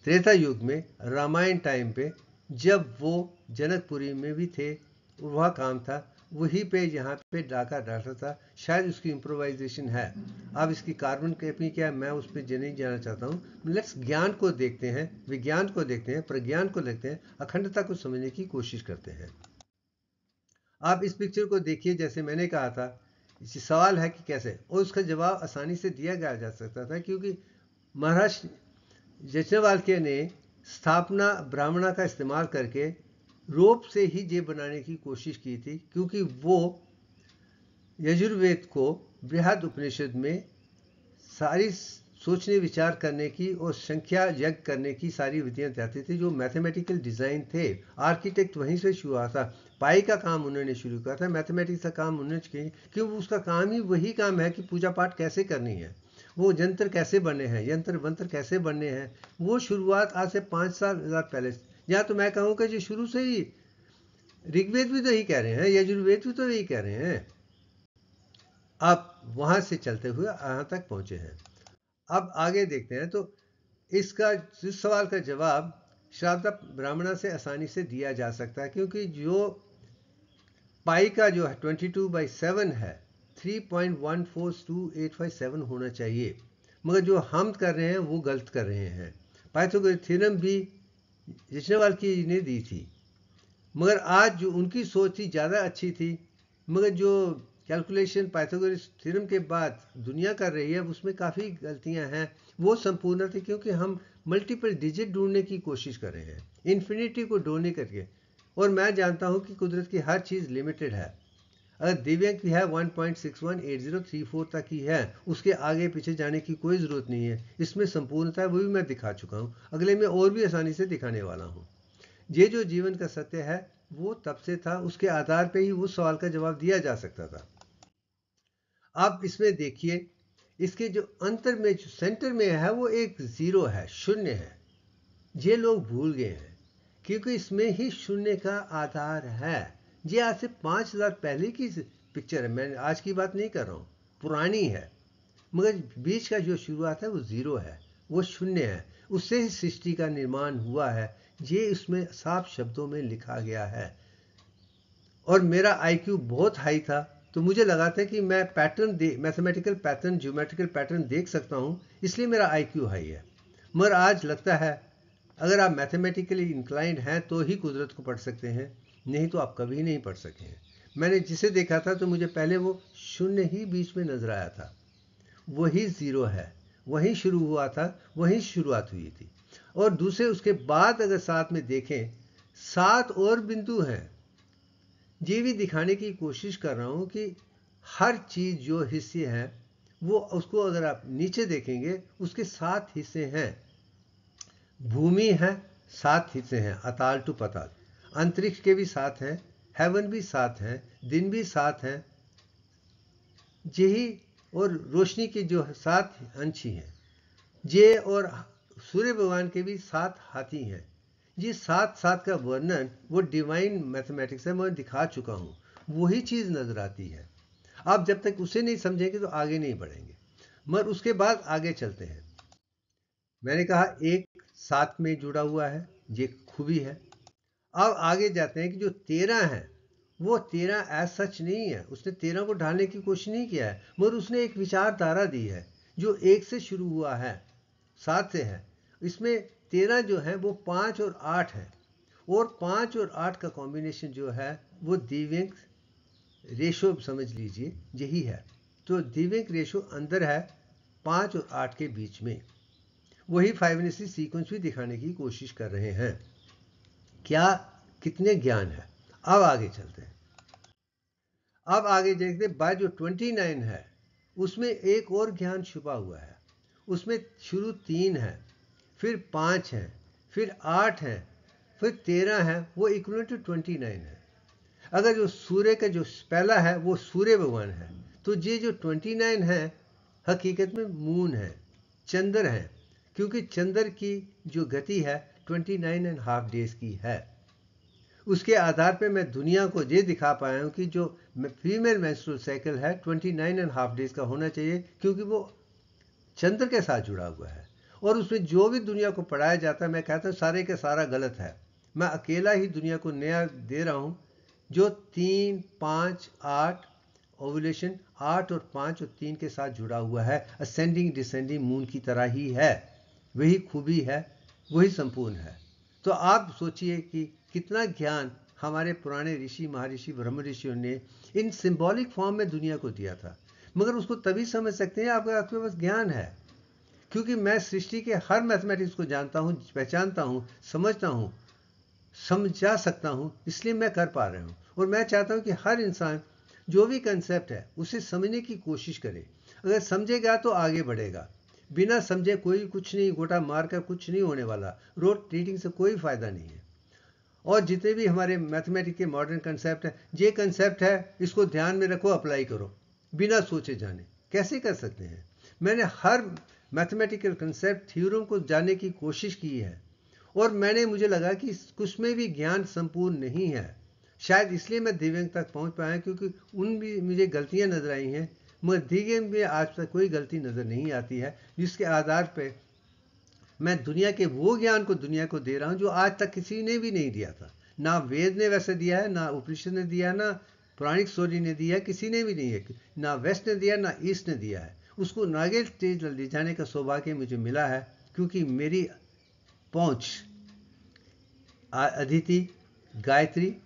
त्रेता युग में, रामायण टाइम पे, जब वो जनकपुरी में भी थे, वह काम था वहीं पे, यहाँ पे डाका डालता था। शायद उसकी इम्प्रोवाइजेशन है। अब इसकी कार्बन कॉपी क्या है मैं उस पर नहीं जाना चाहता हूँ। लेट्स ज्ञान को देखते हैं, विज्ञान को देखते हैं, प्रज्ञान को देखते हैं, अखंडता को समझने की कोशिश करते हैं। आप इस पिक्चर को देखिए, जैसे मैंने कहा था सवाल है कि कैसे, और उसका जवाब आसानी से दिया गया जा सकता था, क्योंकि महर्षि यज्ञवल्क्य ने स्थापना ब्राह्मणा का इस्तेमाल करके रोप से ही ये बनाने की कोशिश की थी, क्योंकि वो यजुर्वेद को बृहद उपनिषद में सारी सोचने विचार करने की और संख्या यज्ञ करने की सारी विधियां जाती थी। जो मैथमेटिकल डिज़ाइन थे, आर्किटेक्ट वहीं से शुरू हुआ था। पाई का काम उन्होंने शुरू किया था, मैथमेटिक्स का काम उन्होंने किया, क्योंकि उसका काम ही वही काम है कि पूजा पाठ कैसे करनी है, वो यंत्र कैसे बने हैं, यंत्र मंत्र कैसे बनने हैं। वो शुरुआत आज से 5,000 पहले, या तो मैं कहूँगा जो शुरू से ही ऋग्वेद भी तो यही कह रहे हैं, यजुर्वेद भी तो यही कह रहे हैं। आप वहाँ से चलते हुए यहाँ तक पहुँचे हैं। अब आगे देखते हैं, तो इसका इस सवाल का जवाब श्राद्ध ब्राह्मणा से आसानी से दिया जा सकता है, क्योंकि जो पाई का जो 22/7 है 3.142857 होना चाहिए, मगर जो हम कर रहे हैं वो गलत कर रहे हैं। पाइथागोरस थ्योरम भी यज्ञवल्क्य जी ने दी थी, मगर आज जो उनकी सोच थी ज़्यादा अच्छी थी, मगर जो कैलकुलेशन पाइथागोरस थ्योरम के बाद दुनिया कर रही है उसमें काफ़ी गलतियां हैं। वो संपूर्ण थी क्योंकि हम मल्टीपल डिजिट ढूंढने की कोशिश कर रहे हैं, इन्फिनिटी को ढूंढने करके। और मैं जानता हूं कि कुदरत की हर चीज़ लिमिटेड है। अगर दिव्यांग की है 1.618034 तक ही है, उसके आगे पीछे जाने की कोई ज़रूरत नहीं है। इसमें संपूर्णता है, वो भी मैं दिखा चुका हूँ, अगले में और भी आसानी से दिखाने वाला हूँ। ये जो जीवन का सत्य है वो तब से था, उसके आधार पे ही उस सवाल का जवाब दिया जा सकता था। आप इसमें देखिए, इसके जो अंतर में जो सेंटर में है वो एक जीरो है, शून्य है। ये लोग भूल गए हैं, क्योंकि इसमें ही शून्य का आधार है। ये आज से 5,000 पहले की पिक्चर है, मैं आज की बात नहीं कर रहा हूँ, पुरानी है। मगर बीच का जो शुरुआत है वो जीरो है, वो शून्य है, उससे ही सृष्टि का निर्माण हुआ है। ये उसमें साफ शब्दों में लिखा गया है। और मेरा आईक्यू बहुत हाई था, तो मुझे लगा था कि मैं pattern mathematical pattern, geometrical pattern देख सकता हूँ, इसलिए मेरा आईक्यू हाई है। मगर आज लगता है अगर आप मैथमेटिकली इंक्लाइंड हैं तो ही कुदरत को पढ़ सकते हैं, नहीं तो आप कभी नहीं पढ़ सके हैं। मैंने जिसे देखा था तो मुझे पहले वो शून्य ही बीच में नजर आया था, वही जीरो है, वहीं शुरू हुआ था, वहीं शुरुआत हुई थी। और दूसरे उसके बाद अगर साथ में देखें, 7 और बिंदु हैं। ये भी दिखाने की कोशिश कर रहा हूँ कि हर चीज़ जो हिस्से हैं वो, उसको अगर आप नीचे देखेंगे उसके 7 हिस्से हैं। भूमि है, 7 हिस्से हैं, अताल टू पताल। अंतरिक्ष के भी 7 हैं, हेवन भी 7 हैं, दिन भी 7 हैं, यही, और रोशनी के जो 7 अंश ही हैं ये, और सूर्य भगवान के भी 7 हाथी हैं। ये 7 का वर्णन वो डिवाइन मैथमेटिक्स है, मैं दिखा चुका हूँ, वही चीज़ नजर आती है। आप जब तक उसे नहीं समझेंगे तो आगे नहीं बढ़ेंगे। मगर उसके बाद आगे चलते हैं। मैंने कहा एक 7 में जुड़ा हुआ है, ये खूबी है। अब आगे जाते हैं कि जो 13 है वो 13 एज सच नहीं है, उसने 13 को ढालने की कोशिश नहीं किया है, मगर उसने एक विचारधारा दी है जो 1 से शुरू हुआ है, 7 से है। इसमें 13 जो है वो 5 और 8 है, और 5 और 8 का कॉम्बिनेशन जो है वो द्विवेंक रेशो समझ लीजिए यही है। तो द्विवेंक रेशो अंदर है 5 और 8 के बीच में। वही फाइबोनाची सीक्वेंस भी दिखाने की कोशिश कर रहे हैं। क्या कितने ज्ञान है। अब आगे चलते हैं। अब आगे देखते हैं, बाय जो 29 है उसमें एक और ज्ञान छुपा हुआ है। उसमें शुरू 3 है, फिर 5 है, फिर 8 है, फिर 13 है, वो इक्वल टू 29 है। अगर जो सूर्य का जो पहला है वो सूर्य भगवान है, तो ये जो 29 है हकीकत में मून है, चंद्र है, क्योंकि चंद्र की जो गति है 29.5 डेज की है। उसके आधार पे मैं दुनिया को ये दिखा पाया हूँ कि जो फीमेल मेंस्ट्रुअल साइकिल है 29.5 डेज का होना चाहिए, क्योंकि वो चंद्र के साथ जुड़ा हुआ है। और उसमें जो भी दुनिया को पढ़ाया जाता है, मैं कहता हूँ सारे के सारा गलत है। मैं अकेला ही दुनिया को नया दे रहा हूँ, जो 3, 5, 8 ओवुलेशन 8 और 5 और 3 के साथ जुड़ा हुआ है, असेंडिंग डिसेंडिंग मून की तरह ही है। वही खूबी है, वही संपूर्ण है। तो आप सोचिए कि कितना ज्ञान हमारे पुराने ऋषि महर्षि ब्रह्म ऋषियों ने इन सिंबॉलिक फॉर्म में दुनिया को दिया था। मगर उसको तभी समझ सकते हैं आपके पास ज्ञान है, क्योंकि मैं सृष्टि के हर मैथमेटिक्स को जानता हूँ, पहचानता हूँ, समझता हूँ, समझा सकता हूँ, इसलिए मैं कर पा रहा हूँ। और मैं चाहता हूँ कि हर इंसान जो भी कंसेप्ट है उसे समझने की कोशिश करे। अगर समझेगा तो आगे बढ़ेगा, बिना समझे कोई कुछ नहीं, गोटा मार कर कुछ नहीं होने वाला। रोड रीडिंग से कोई फायदा नहीं है। और जितने भी हमारे मैथमेटिक्स के मॉडर्न कंसेप्ट है, ये कंसेप्ट है, इसको ध्यान में रखो, अप्लाई करो, बिना सोचे जाने। कैसे कर सकते हैं? मैंने हर मैथमेटिकल कंसेप्ट थ्योरम को जानने की कोशिश की है, और मुझे लगा कि कुछ में भी ज्ञान संपूर्ण नहीं है। शायद इसलिए मैं दिव्यांग तक पहुंच पाया, क्योंकि उन भी मुझे गलतियां नजर आई हैं, मगर दिव्यांग में आज तक कोई गलती नजर नहीं आती है, जिसके आधार पर मैं दुनिया के वो ज्ञान को दुनिया को दे रहा हूं जो आज तक किसी ने भी नहीं दिया था। ना वेद ने वैसे दिया है, ना उपनिषद ने दिया है, ना पौराणिक स्टोरी ने दिया है, किसी ने भी नहीं है। ना वेस्ट ने दिया, ना ईस्ट ने दिया है। उसको नागे स्टेज ले जाने का सौभाग्य मुझे मिला है, क्योंकि मेरी पहुंच अदिति, गायत्री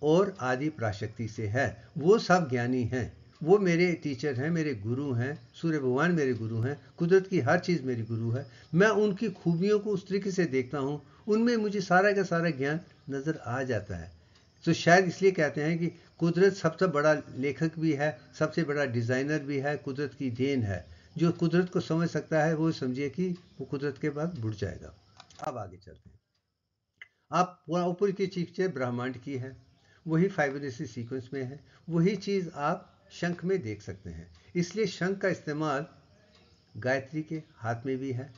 और आदि पराशक्ति से है। वो सब ज्ञानी हैं, वो मेरे टीचर हैं, मेरे गुरु हैं। सूर्य भगवान मेरे गुरु हैं, कुदरत की हर चीज़ मेरी गुरु है। मैं उनकी खूबियों को उस तरीके से देखता हूँ, उनमें मुझे सारा का सारा ज्ञान नज़र आ जाता है। तो शायद इसलिए कहते हैं कि कुदरत सबसे बड़ा लेखक भी है, सबसे बड़ा डिज़ाइनर भी है, कुदरत की देन है। जो कुदरत को समझ सकता है वो समझिए कि वो कुदरत के बाद बुड़ जाएगा। अब आगे चलते हैं। आप ऊपर की चीज़ ब्रह्मांड की है, वही फाइबोनाची सीक्वेंस में है, वही चीज़ आप शंख में देख सकते हैं। इसलिए शंख का इस्तेमाल गायत्री के हाथ में भी है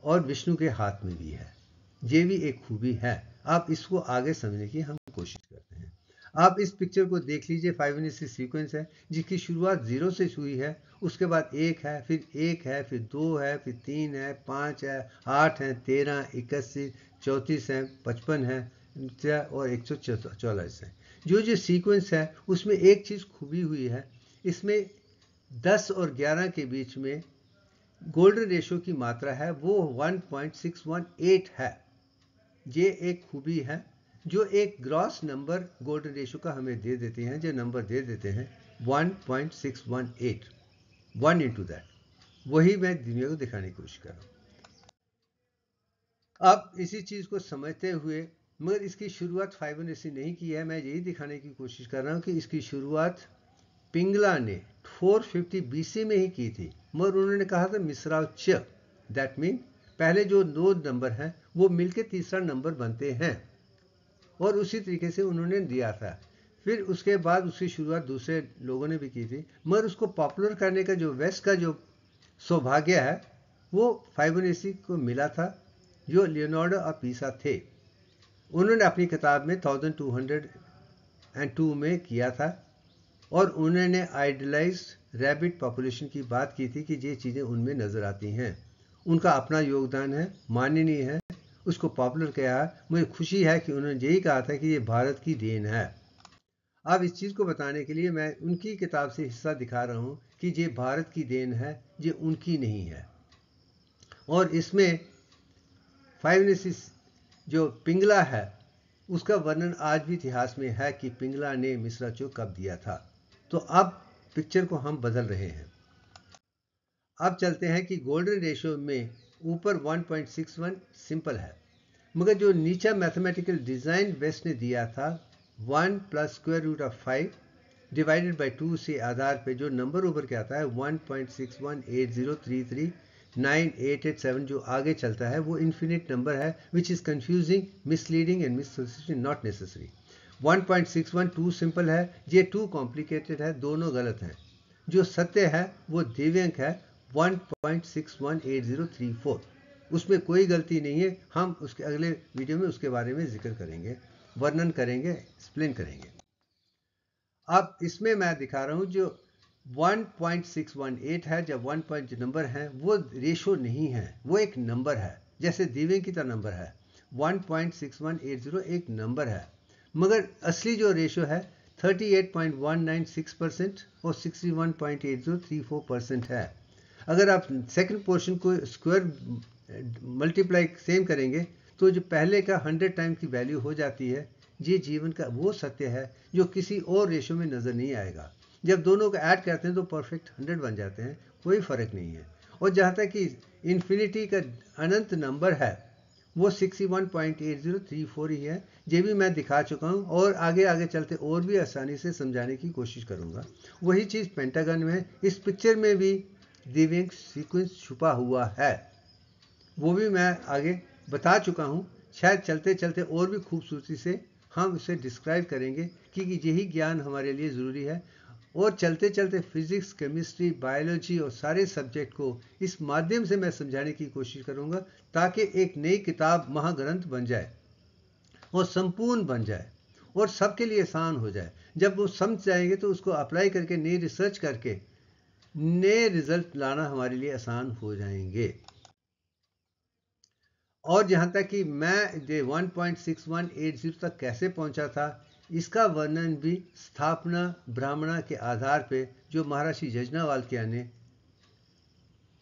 और विष्णु के हाथ में भी है। ये भी एक खूबी है। आप इसको आगे समझने की हम कोशिश करते हैं। आप इस पिक्चर को देख लीजिए। फाइबोनाची सीक्वेंस है जिसकी शुरुआत 0 से हुई है, उसके बाद 1 है, फिर 1 है, फिर 2 है, फिर 3 है, 5 है, 8 है, 13, 81, 34 है, 55 है और 144 है। जो सीक्वेंस है उसमें एक चीज़ खूबी हुई है, इसमें 10 और 11 के बीच में गोल्डन रेशो की मात्रा है, वो 1.618 है। ये एक खूबी है जो एक ग्रॉस नंबर गोल्डन रेशो का हमें दे देते हैं, जो नंबर दे देते हैं 1.618, 1 इंटू दैट। वही मैं दुनिया को दिखाने की कोशिश कर रहा हूँ। अब इसी चीज़ को समझते हुए, मगर इसकी शुरुआत फाइबोनाची नहीं की है, मैं यही दिखाने की कोशिश कर रहा हूँ कि इसकी शुरुआत पिंगला ने 450 BC में ही की थी। मगर उन्होंने कहा था मिसराव च, दैट मीन पहले जो 2 नंबर हैं वो मिलके तीसरा नंबर बनते हैं, और उसी तरीके से उन्होंने दिया था। फिर उसके बाद उसकी शुरुआत दूसरे लोगों ने भी की थी, मगर उसको पॉपुलर करने का जो वेस्ट का जो सौभाग्य है वो फाइबोनाची को मिला था, जो लियोनार्डो ऑफ पिसा थे। उन्होंने अपनी किताब में 1202 में किया था, और उन्होंने आइडियलाइज्ड रैबिट पॉपुलेशन की बात की थी कि ये चीज़ें उनमें नज़र आती हैं। उनका अपना योगदान है, माननीय है, उसको पॉपुलर किया है। मुझे खुशी है कि उन्होंने यही कहा था कि ये भारत की देन है। अब इस चीज़ को बताने के लिए मैं उनकी किताब से हिस्सा दिखा रहा हूँ कि ये भारत की देन है, ये उनकी नहीं है। और इसमें फाइवनेसिस जो पिंगला है उसका वर्णन आज भी इतिहास में है कि पिंगला ने मिश्राचो कब दिया था। तो अब पिक्चर को हम बदल रहे हैं। अब चलते हैं कि गोल्डन रेशियो में ऊपर 1.61 सिंपल है, मगर जो नीचा मैथमेटिकल डिज़ाइन वेस्ट ने दिया था 1 plus square root of 5 divided by 2 से आधार पे जो नंबर उभर के आता है 1.6180339887 जो आगे चलता है वो इन्फिनिट नंबर है, which is confusing, misleading and misassociation, not necessary. 1.61 too simple है, ये टू कॉम्प्लिकेटेड है, दोनों गलत हैं। जो सत्य है वो दिव्यांक है 1.618034, उसमें कोई गलती नहीं है। हम उसके अगले वीडियो में उसके बारे में जिक्र करेंगे, वर्णन करेंगे, एक्सप्लेन करेंगे। अब इसमें मैं दिखा रहा हूं जो 1.618 है, जब 1 पॉइंट नंबर है वो रेशो नहीं है, वो एक नंबर है, जैसे दिव्यांक की तरह नंबर है। 1.6180 एक नंबर है, मगर असली जो रेशो है 38.196% और 61.8034% है। अगर आप सेकंड पोर्शन को स्क्वायर मल्टीप्लाई सेम करेंगे तो जो पहले का 100 टाइम की वैल्यू हो जाती है। ये जीवन का वो सत्य है जो किसी और रेशो में नज़र नहीं आएगा। जब दोनों को ऐड करते हैं तो परफेक्ट 100 बन जाते हैं, कोई फ़र्क नहीं है। और जहाँ तक कि इन्फिनिटी का अनंत नंबर है वो 61.8034 ही है, ये भी मैं दिखा चुका हूँ और आगे आगे चलते और भी आसानी से समझाने की कोशिश करूँगा। वही चीज़ पेंटागन में, इस पिक्चर में भी दिव्यांक सीक्वेंस छुपा हुआ है, वो भी मैं आगे बता चुका हूँ। शायद चलते चलते और भी खूबसूरती से हम इसे डिस्क्राइब करेंगे कि यही ज्ञान हमारे लिए ज़रूरी है। और चलते चलते फिजिक्स, केमिस्ट्री, बायोलॉजी और सारे सब्जेक्ट को इस माध्यम से मैं समझाने की कोशिश करूँगा ताकि एक नई किताब महाग्रंथ बन जाए और संपूर्ण बन जाए और सबके लिए आसान हो जाए। जब वो समझ जाएंगे तो उसको अप्लाई करके नई रिसर्च करके नए रिजल्ट लाना हमारे लिए आसान हो जाएंगे। और जहाँ तक कि मैं 1.6180 तक कैसे पहुँचा था, इसका वर्णन भी स्थापना ब्राह्मणा के आधार पे जो महर्षि यज्ञवल्क्य ने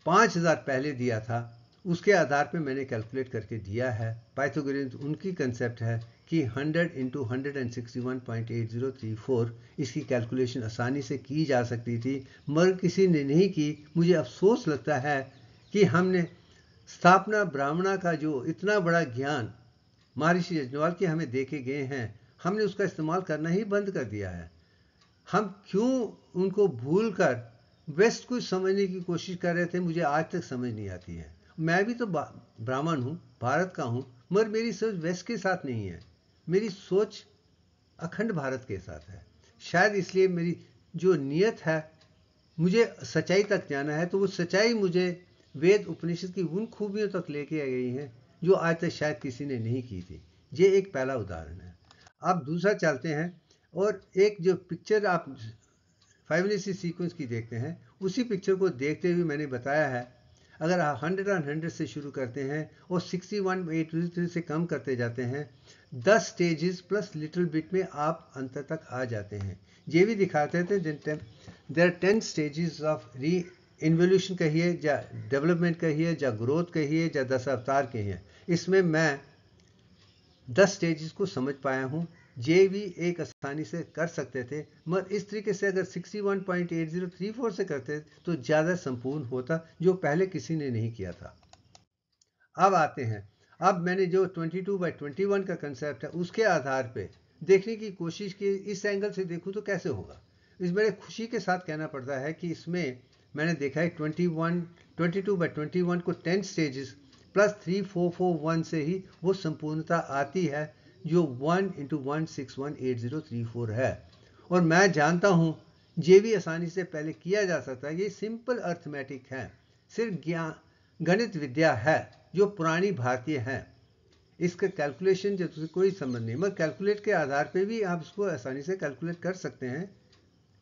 5000 पहले दिया था, उसके आधार पे मैंने कैलकुलेट करके दिया है। पाइथागोरियन उनकी कंसेप्ट है कि 100 इंटू 161.8034 इसकी कैलकुलेशन आसानी से की जा सकती थी, मगर किसी ने नहीं की। मुझे अफसोस लगता है कि हमने स्थापना ब्राह्मणा का जो इतना बड़ा ज्ञान महर्षि यज्ञवल्क्य हमें देके गए हैं, हमने उसका इस्तेमाल करना ही बंद कर दिया है। हम क्यों उनको भूल कर वेस्ट को समझने की कोशिश कर रहे थे, मुझे आज तक समझ नहीं आती है। मैं भी तो ब्राह्मण हूँ, भारत का हूँ, मगर मेरी सोच वेस्ट के साथ नहीं है, मेरी सोच अखंड भारत के साथ है। शायद इसलिए मेरी जो नियत है, मुझे सच्चाई तक जाना है, तो वो सच्चाई मुझे वेद उपनिषद की उन खूबियों तक लेके आ गई हैं जो आज तक शायद किसी ने नहीं की थी। ये एक पहला उदाहरण है। अब दूसरा चलते हैं और एक जो पिक्चर आप फाइवनेसी सीक्वेंस की देखते हैं, उसी पिक्चर को देखते हुए मैंने बताया है, अगर आप 100 on 100 से शुरू करते हैं और 61.83 से कम करते जाते हैं, 10 स्टेजेस प्लस लिटिल बिट में आप अंत तक आ जाते हैं। ये भी दिखाते थे there 10 stages of re involution कहिए या डेवलपमेंट कहिए या ग्रोथ कहिए या 10 अवतार कहिए। इसमें मैं 10 स्टेजेस को समझ पाया हूँ। ये भी एक आसानी से कर सकते थे, मगर इस तरीके से अगर 61.8034 से करते तो ज़्यादा संपूर्ण होता, जो पहले किसी ने नहीं किया था। अब आते हैं, अब मैंने जो 22/21 का कंसेप्ट है उसके आधार पे देखने की कोशिश की। इस एंगल से देखूँ तो कैसे होगा। इस मेरे खुशी के साथ कहना पड़ता है कि इसमें मैंने देखा है 22/21 को 10 स्टेजेस प्लस 3441 से ही वो संपूर्णता आती है जो 1 इंटू 1618034 है। और मैं जानता हूँ ये भी आसानी से पहले किया जा सकता है। ये सिंपल अर्थमेटिक है, सिर्फ ज्ञान गणित विद्या है जो पुरानी भारतीय है। इसका कैलकुलेशन जो कोई संबंध नहीं, मगर कैलकुलेट के आधार पे भी आप इसको आसानी से कैलकुलेट कर सकते हैं।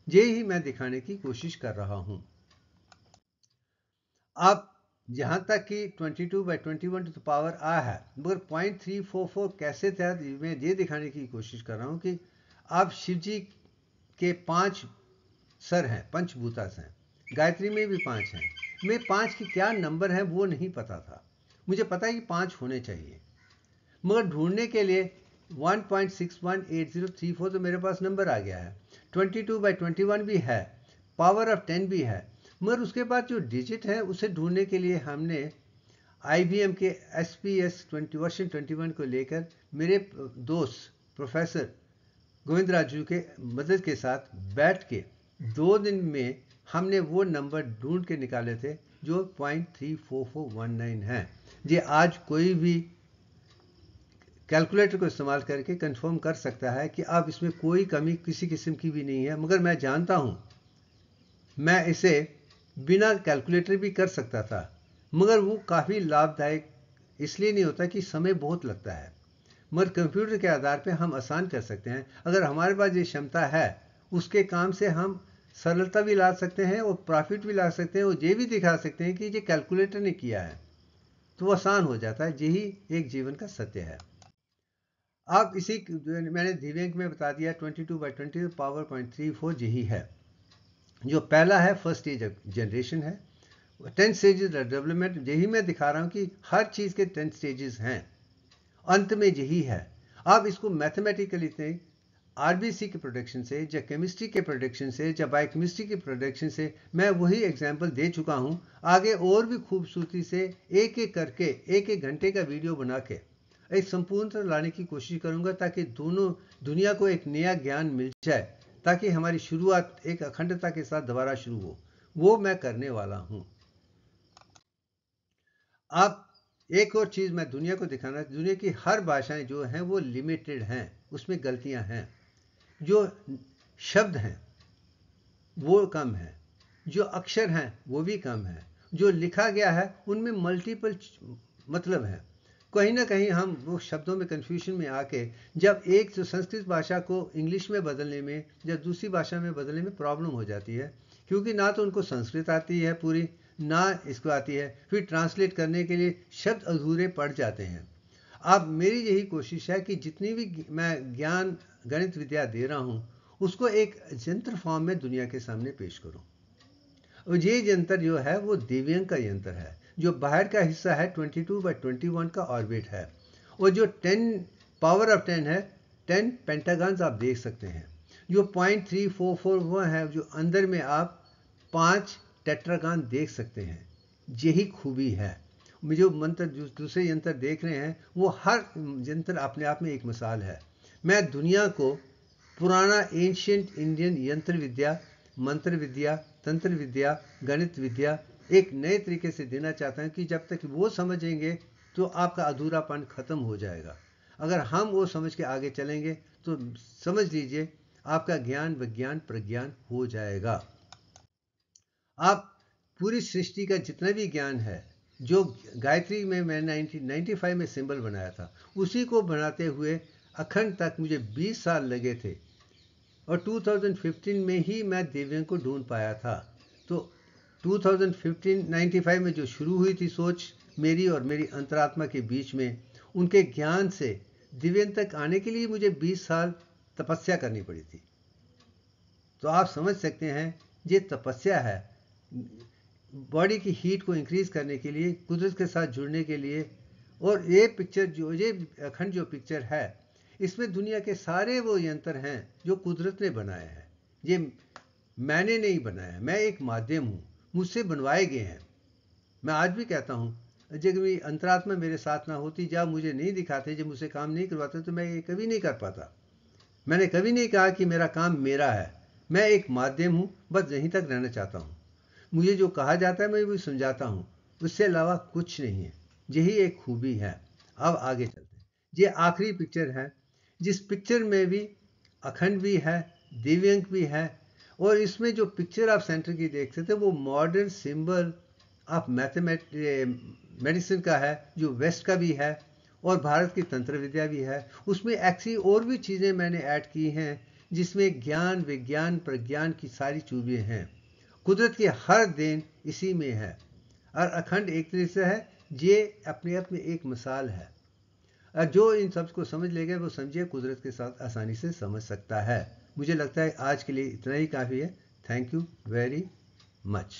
ये ही मैं दिखाने की कोशिश कर रहा हूँ। अब यहाँ तक कि 22/21 टू द पावर आ है, मगर 0.344 कैसे था, मैं ये दिखाने की कोशिश कर रहा हूँ कि आप शिव जी के 5 सर हैं, पंचभूतास हैं, गायत्री में भी 5 हैं। मैं 5 की क्या नंबर है वो नहीं पता था। मुझे पता है कि 5 होने चाहिए, मगर ढूंढने के लिए 1.618034 तो मेरे पास नंबर आ गया है। 22/21 भी है, पावर ऑफ 10 भी है, मगर उसके बाद जो डिजिट है उसे ढूंढने के लिए हमने IBM के SPS वर्जन 21 को लेकर मेरे दोस्त प्रोफेसर गोविंद राजू के मदद के साथ बैठ के 2 दिन में हमने वो नंबर ढूंढ के निकाले थे जो 0.34419 है। ये आज कोई भी कैलकुलेटर को इस्तेमाल करके कंफर्म कर सकता है कि अब इसमें कोई कमी किसी किस्म की भी नहीं है। मगर मैं जानता हूं मैं इसे बिना कैलकुलेटर भी कर सकता था, मगर वो काफ़ी लाभदायक इसलिए नहीं होता कि समय बहुत लगता है, मगर कंप्यूटर के आधार पे हम आसान कर सकते हैं। अगर हमारे पास ये क्षमता है, उसके काम से हम सरलता भी ला सकते हैं और प्रॉफिट भी ला सकते हैं और ये भी दिखा सकते हैं कि ये कैलकुलेटर ने किया है, तो वो आसान हो जाता है। यही एक जीवन का सत्य है। अब इसी मैंने दिव्यांग में बता दिया 22/20 पावर 0.34 यही है। जो पहला है फर्स्ट स्टेज जनरेशन है, 10 स्टेजेस डेवलपमेंट, यही मैं दिखा रहा हूँ कि हर चीज़ के 10 स्टेजेस हैं, अंत में यही है। आप इसको मैथमेटिकली RBC के प्रोडक्शन से या केमिस्ट्री के प्रोडक्शन से या बायोकेमिस्ट्री के प्रोडक्शन से मैं वही एग्जाम्पल दे चुका हूँ। आगे और भी खूबसूरती से एक एक करके 1-1 घंटे का वीडियो बना के एक संपूर्णता लाने की कोशिश करूंगा, ताकि दोनों दुनिया को एक नया ज्ञान मिल जाए, ताकि हमारी शुरुआत एक अखंडता के साथ दोबारा शुरू हो। वो मैं करने वाला हूं। अब एक और चीज मैं दुनिया को दिखाना, दुनिया की हर भाषाएं जो हैं वो लिमिटेड हैं, उसमें गलतियां हैं, जो शब्द हैं वो कम है, जो अक्षर हैं वो भी कम है, जो लिखा गया है उनमें मल्टीपल मतलब है। कहीं ना कहीं हम वो शब्दों में कंफ्यूजन में आके जब एक जो संस्कृत भाषा को इंग्लिश में बदलने में या दूसरी भाषा में बदलने में प्रॉब्लम हो जाती है, क्योंकि ना तो उनको संस्कृत आती है पूरी, ना इसको आती है, फिर ट्रांसलेट करने के लिए शब्द अधूरे पड़ जाते हैं। अब मेरी यही कोशिश है कि जितनी भी मैं ज्ञान गणित विद्या दे रहा हूँ उसको एक यंत्र फॉर्म में दुनिया के सामने पेश करूँ। और ये यंत्र जो है वो दिव्यांग का यंत्र है। जो बाहर का हिस्सा है 22/21 का ऑर्बिट है, और जो 10 पावर ऑफ 10 है, 10 पेंटागन्स आप देख सकते हैं। जो 0.344 है, जो अंदर में आप 5 टेट्रागन देख सकते हैं। यही खूबी है। जो मंत्र दूसरे यंत्र देख रहे हैं वो हर यंत्र अपने आप में एक मिसाल है। मैं दुनिया को पुराना एंशिएंट इंडियन यंत्र विद्या, मंत्र विद्या, तंत्र विद्या, गणित विद्या एक नए तरीके से देना चाहता हूं कि जब तक वो समझेंगे तो आपका अधूरापन खत्म हो जाएगा। अगर हम वो समझ के आगे चलेंगे तो समझ लीजिए आपका ज्ञान विज्ञान प्रज्ञान हो जाएगा। आप पूरी सृष्टि का जितना भी ज्ञान है, जो गायत्री में मैंने 1995 में सिंबल बनाया था, उसी को बनाते हुए अखंड तक मुझे 20 साल लगे थे, और 2015 में ही मैं दिव्यांग को ढूंढ पाया था। तो 95 में जो शुरू हुई थी सोच मेरी और मेरी अंतरात्मा के बीच में, उनके ज्ञान से दिव्यांग तक आने के लिए मुझे 20 साल तपस्या करनी पड़ी थी। तो आप समझ सकते हैं ये तपस्या है बॉडी की हीट को इंक्रीज करने के लिए, कुदरत के साथ जुड़ने के लिए। और ये पिक्चर जो ये अखंड जो पिक्चर है, इसमें दुनिया के सारे वो यंत्र हैं जो कुदरत ने बनाए हैं। ये मैंने नहीं बनाया, मैं एक माध्यम हूँ, मुझसे बनवाए गए हैं। मैं आज भी कहता हूँ जब मेरी अंतरात्मा मेरे साथ ना होती, जब मुझे नहीं दिखाते, जब मुझसे काम नहीं करवाते, तो मैं ये कभी नहीं कर पाता। मैंने कभी नहीं कहा कि मेरा काम मेरा है, मैं एक माध्यम हूँ, बस यहीं तक रहना चाहता हूँ। मुझे जो कहा जाता है मैं भी समझाता हूँ, उससे अलावा कुछ नहीं है। यही एक खूबी है। अब आगे चलते हैं। ये आखिरी पिक्चर है, जिस पिक्चर में भी अखंड भी है, दिव्यांग भी है, और इसमें जो पिक्चर आप सेंटर की देख सकते हैं वो मॉडर्न सिंबल ऑफ मेडिसिन का है, जो वेस्ट का भी है और भारत की तंत्र विद्या भी है। उसमें एक्चुअली और भी चीज़ें मैंने ऐड की हैं, जिसमें ज्ञान विज्ञान प्रज्ञान की सारी चूबें हैं। कुदरत की हर देन इसी में है, और अखंड एक तरह से है। ये अपने आप में एक मिसाल है। जो इन सब को समझ लेगा वो समझिए कुदरत के साथ आसानी से समझ सकता है। मुझे लगता है आज के लिए इतना ही काफ़ी है। Thank you very much.